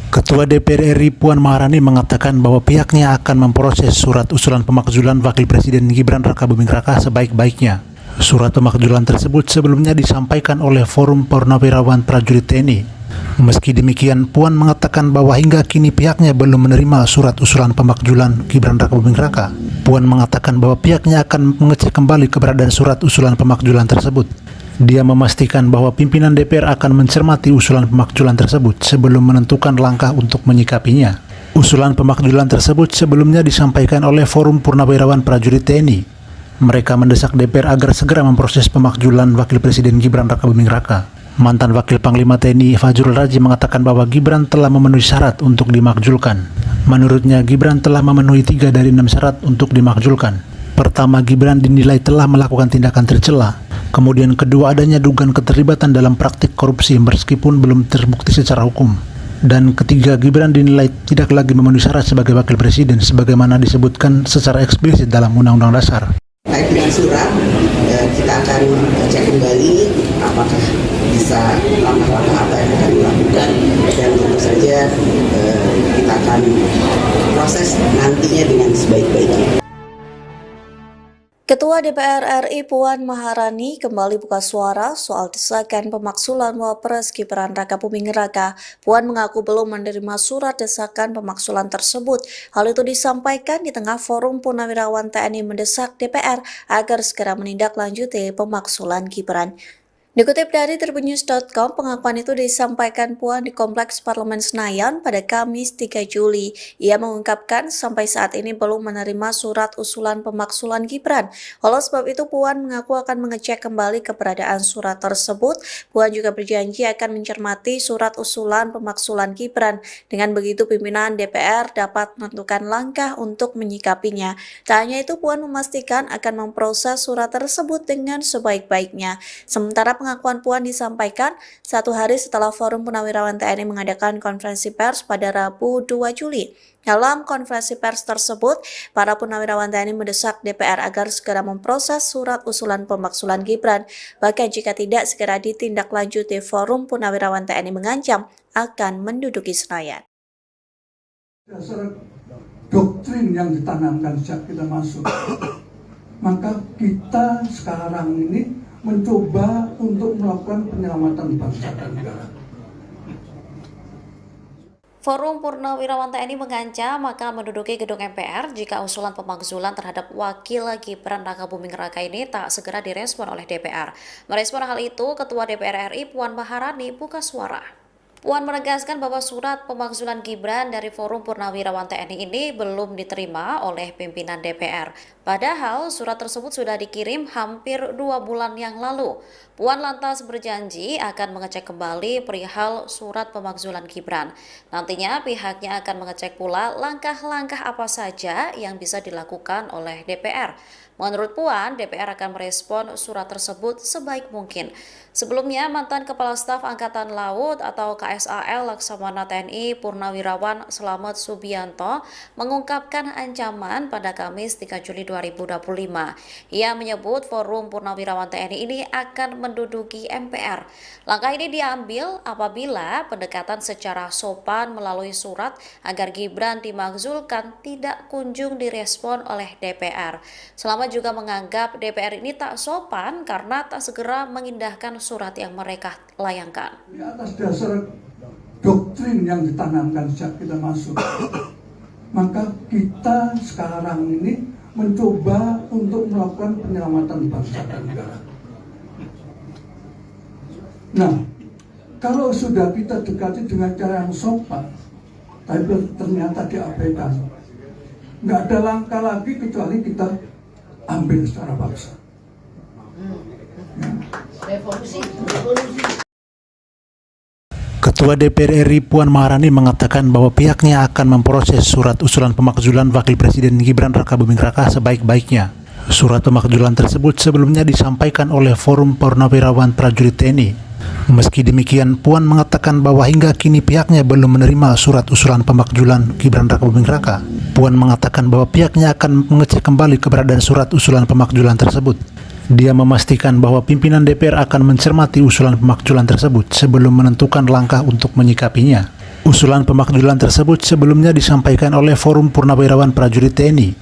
Ketua DPR RI Puan Maharani mengatakan bahwa pihaknya akan memproses surat usulan pemakzulan Wakil Presiden Gibran Rakabuming Raka sebaik-baiknya. Surat pemakzulan tersebut sebelumnya disampaikan oleh Forum Purnawirawan Prajurit TNI. Meski demikian, Puan mengatakan bahwa hingga kini pihaknya belum menerima surat usulan pemakzulan Gibran Rakabuming Raka. Puan mengatakan bahwa pihaknya akan mengecek kembali keberadaan surat usulan pemakzulan tersebut. Dia memastikan bahwa pimpinan DPR akan mencermati usulan pemakzulan tersebut sebelum menentukan langkah untuk menyikapinya. Usulan pemakzulan tersebut sebelumnya disampaikan oleh Forum Purnawirawan Prajurit TNI. Mereka mendesak DPR agar segera memproses pemakzulan Wakil Presiden Gibran Rakabuming Raka. Mantan Wakil Panglima TNI Fajrul Raji mengatakan bahwa Gibran telah memenuhi syarat untuk dimakzulkan. Menurutnya, Gibran telah memenuhi 3 dari 6 syarat untuk dimakzulkan. Pertama, Gibran dinilai telah melakukan tindakan tercela. Kemudian kedua, adanya dugaan keterlibatan dalam praktik korupsi meskipun belum terbukti secara hukum. Dan ketiga, Gibran dinilai tidak lagi memenuhi syarat sebagai Wakil Presiden sebagaimana disebutkan secara eksplisit dalam Undang-Undang Dasar. Terkait dengan surat, kita akan cek kembali apakah bisa langkah-langkah apa yang akan dilakukan, dan tentu saja kita akan proses nantinya dengan sebaik-baiknya. Ketua DPR RI Puan Maharani kembali buka suara soal desakan pemakzulan Wapres Gibran Rakabuming Raka. Puan mengaku belum menerima surat desakan pemakzulan tersebut. Hal itu disampaikan di tengah Forum Purnawirawan TNI mendesak DPR agar segera menindaklanjuti pemakzulan Gibran. Dikutip dari tribunnews.com, pengakuan itu disampaikan Puan di Kompleks Parlemen Senayan pada Kamis 3 Juli. Ia mengungkapkan sampai saat ini belum menerima surat usulan pemakzulan Gibran. Oleh sebab itu, Puan mengaku akan mengecek kembali keberadaan surat tersebut. Puan juga berjanji akan mencermati surat usulan pemakzulan Gibran. Dengan begitu, pimpinan DPR dapat menentukan langkah untuk menyikapinya. Tak hanya itu, Puan memastikan akan memproses surat tersebut dengan sebaik-baiknya. Sementara pengakuan Puan disampaikan 1 hari setelah Forum Purnawirawan TNI mengadakan konferensi pers pada Rabu 2 Juli. Dalam konferensi pers tersebut, para Purnawirawan TNI mendesak DPR agar segera memproses surat usulan pemakzulan Gibran. Bahkan jika tidak segera ditindaklanjuti, Forum Purnawirawan TNI mengancam akan menduduki Senayan. Dasar doktrin yang ditanamkan sejak kita masuk, maka kita sekarang ini mencoba untuk melakukan penyelamatan bangsa dan negara. Forum Purnawirawan TNI mengancam akan menduduki gedung MPR jika usulan pemakzulan terhadap Wakil Gibran Rakabuming Raka ini tak segera direspon oleh DPR. Merespon hal itu, Ketua DPR RI Puan Maharani buka suara. Puan menegaskan bahwa surat pemakzulan Gibran dari Forum Purnawirawan TNI ini belum diterima oleh pimpinan DPR. Padahal surat tersebut sudah dikirim hampir 2 bulan yang lalu. Puan lantas berjanji akan mengecek kembali perihal surat pemakzulan Gibran. Nantinya pihaknya akan mengecek pula langkah-langkah apa saja yang bisa dilakukan oleh DPR. Menurut Puan, DPR akan merespon surat tersebut sebaik mungkin. Sebelumnya, mantan Kepala Staf Angkatan Laut atau KSAL Laksamana TNI Purnawirawan Slamet Subianto mengungkapkan ancaman pada Kamis 3 Juli 2025. Ia menyebut Forum Purnawirawan TNI ini akan menduduki MPR. Langkah ini diambil apabila pendekatan secara sopan melalui surat agar Gibran dimakzulkan tidak kunjung direspon oleh DPR. Slamet juga menganggap DPR ini tak sopan karena tak segera mengindahkan surat yang mereka layangkan. Di atas dasar doktrin yang ditanamkan sejak kita masuk, maka kita sekarang ini mencoba untuk melakukan penyelamatan bangsa dan negara. Nah, kalau sudah kita dekati dengan cara yang sopan, tapi ternyata diabaikan, nggak ada langkah lagi kecuali kita ambil secara paksa. Ketua DPR RI Puan Maharani mengatakan bahwa pihaknya akan memproses surat usulan pemakzulan Wakil Presiden Gibran Raka Buming Raka sebaik-baiknya. Surat pemakzulan tersebut sebelumnya disampaikan oleh Forum Purnawirawan Prajurit TNI. Meski demikian, Puan mengatakan bahwa hingga kini pihaknya belum menerima surat usulan pemakzulan Gibran Raka Buming Raka. Puan mengatakan bahwa pihaknya akan mengecek kembali keberadaan surat usulan pemakzulan tersebut. Dia memastikan bahwa pimpinan DPR akan mencermati usulan pemakzulan tersebut sebelum menentukan langkah untuk menyikapinya. Usulan pemakzulan tersebut sebelumnya disampaikan oleh Forum Purnawirawan Prajurit TNI.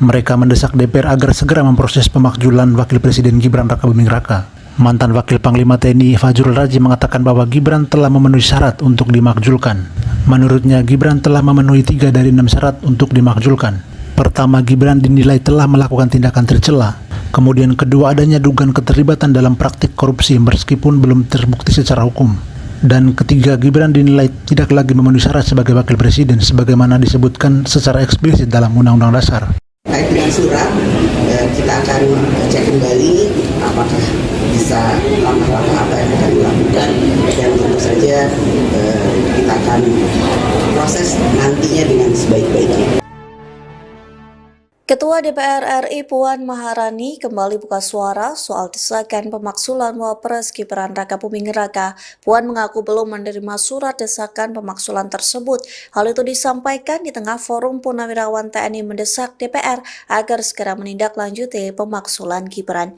Mereka mendesak DPR agar segera memproses pemakzulan Wakil Presiden Gibran Raka Buming Raka. Mantan Wakil Panglima TNI Fajrul Raji mengatakan bahwa Gibran telah memenuhi syarat untuk dimakzulkan. Menurutnya, Gibran telah memenuhi 3 dari 6 syarat untuk dimakzulkan. Pertama, Gibran dinilai telah melakukan tindakan tercela. Kemudian kedua, adanya dugaan keterlibatan dalam praktik korupsi meskipun belum terbukti secara hukum. Dan ketiga, Gibran dinilai tidak lagi memenuhi syarat sebagai wakil presiden sebagaimana disebutkan secara eksplisit dalam Undang-Undang Dasar. Terkait dengan surat, kita akan cek kembali apakah bisa langkah-langkah apa yang akan dilakukan, dan tentu saja kita akan proses nantinya dengan sebaik-baiknya. Ketua DPR RI Puan Maharani kembali buka suara soal desakan pemakzulan Wapres Gibran Raka Buming Raka. Puan mengaku belum menerima surat desakan pemakzulan tersebut. Hal itu disampaikan di tengah Forum Purnawirawan TNI mendesak DPR agar segera menindaklanjuti pemakzulan Gibran.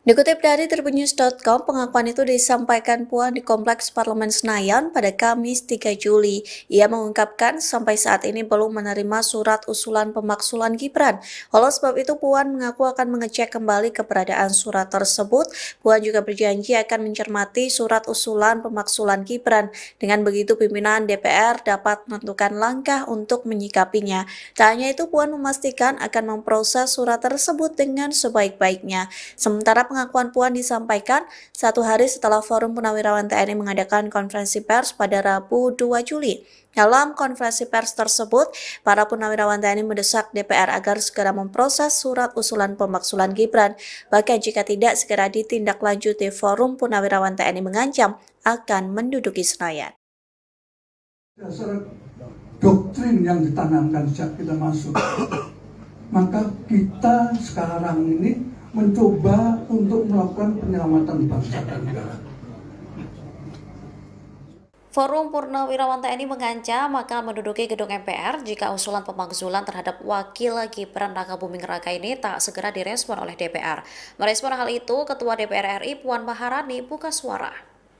Dikutip dari tribunnews.com, pengakuan itu disampaikan Puan di Kompleks Parlemen Senayan pada Kamis 3 Juli. Ia mengungkapkan sampai saat ini belum menerima surat usulan pemakzulan Gibran. Oleh sebab itu, Puan mengaku akan mengecek kembali keberadaan surat tersebut. Puan juga berjanji akan mencermati surat usulan pemakzulan Gibran. Dengan begitu, pimpinan DPR dapat menentukan langkah untuk menyikapinya. Tak hanya itu, Puan memastikan akan memproses surat tersebut dengan sebaik-baiknya. Sementara pengakuan Puan disampaikan 1 hari setelah Forum Purnawirawan TNI mengadakan konferensi pers pada Rabu 2 Juli. Dalam konferensi pers tersebut, para purnawirawan TNI mendesak DPR agar segera memproses surat usulan pemakzulan Gibran. Bahkan jika tidak segera ditindaklanjuti, Forum Purnawirawan TNI mengancam akan menduduki Senayan. Dasar doktrin yang ditanamkan sejak kita masuk, maka kita sekarang ini mencoba untuk melakukan penyelamatan bangsa dan negara. Forum Purnawirawan TNI mengancam akan menduduki gedung MPR jika usulan pemakzulan terhadap Wakil Gibran Raka Buming Raka ini tak segera direspon oleh DPR. Merespon hal itu, Ketua DPR RI Puan Maharani buka suara.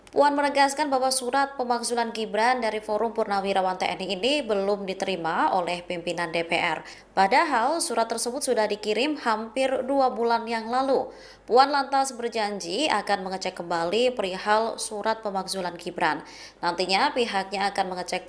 Puan menegaskan bahwa surat pemakzulan Gibran dari Forum Purnawirawan TNI ini belum diterima oleh pimpinan DPR. Padahal surat tersebut sudah dikirim hampir 2 bulan yang lalu. Puan lantas berjanji akan mengecek kembali perihal surat pemakzulan Gibran. Nantinya pihaknya akan mengecek pula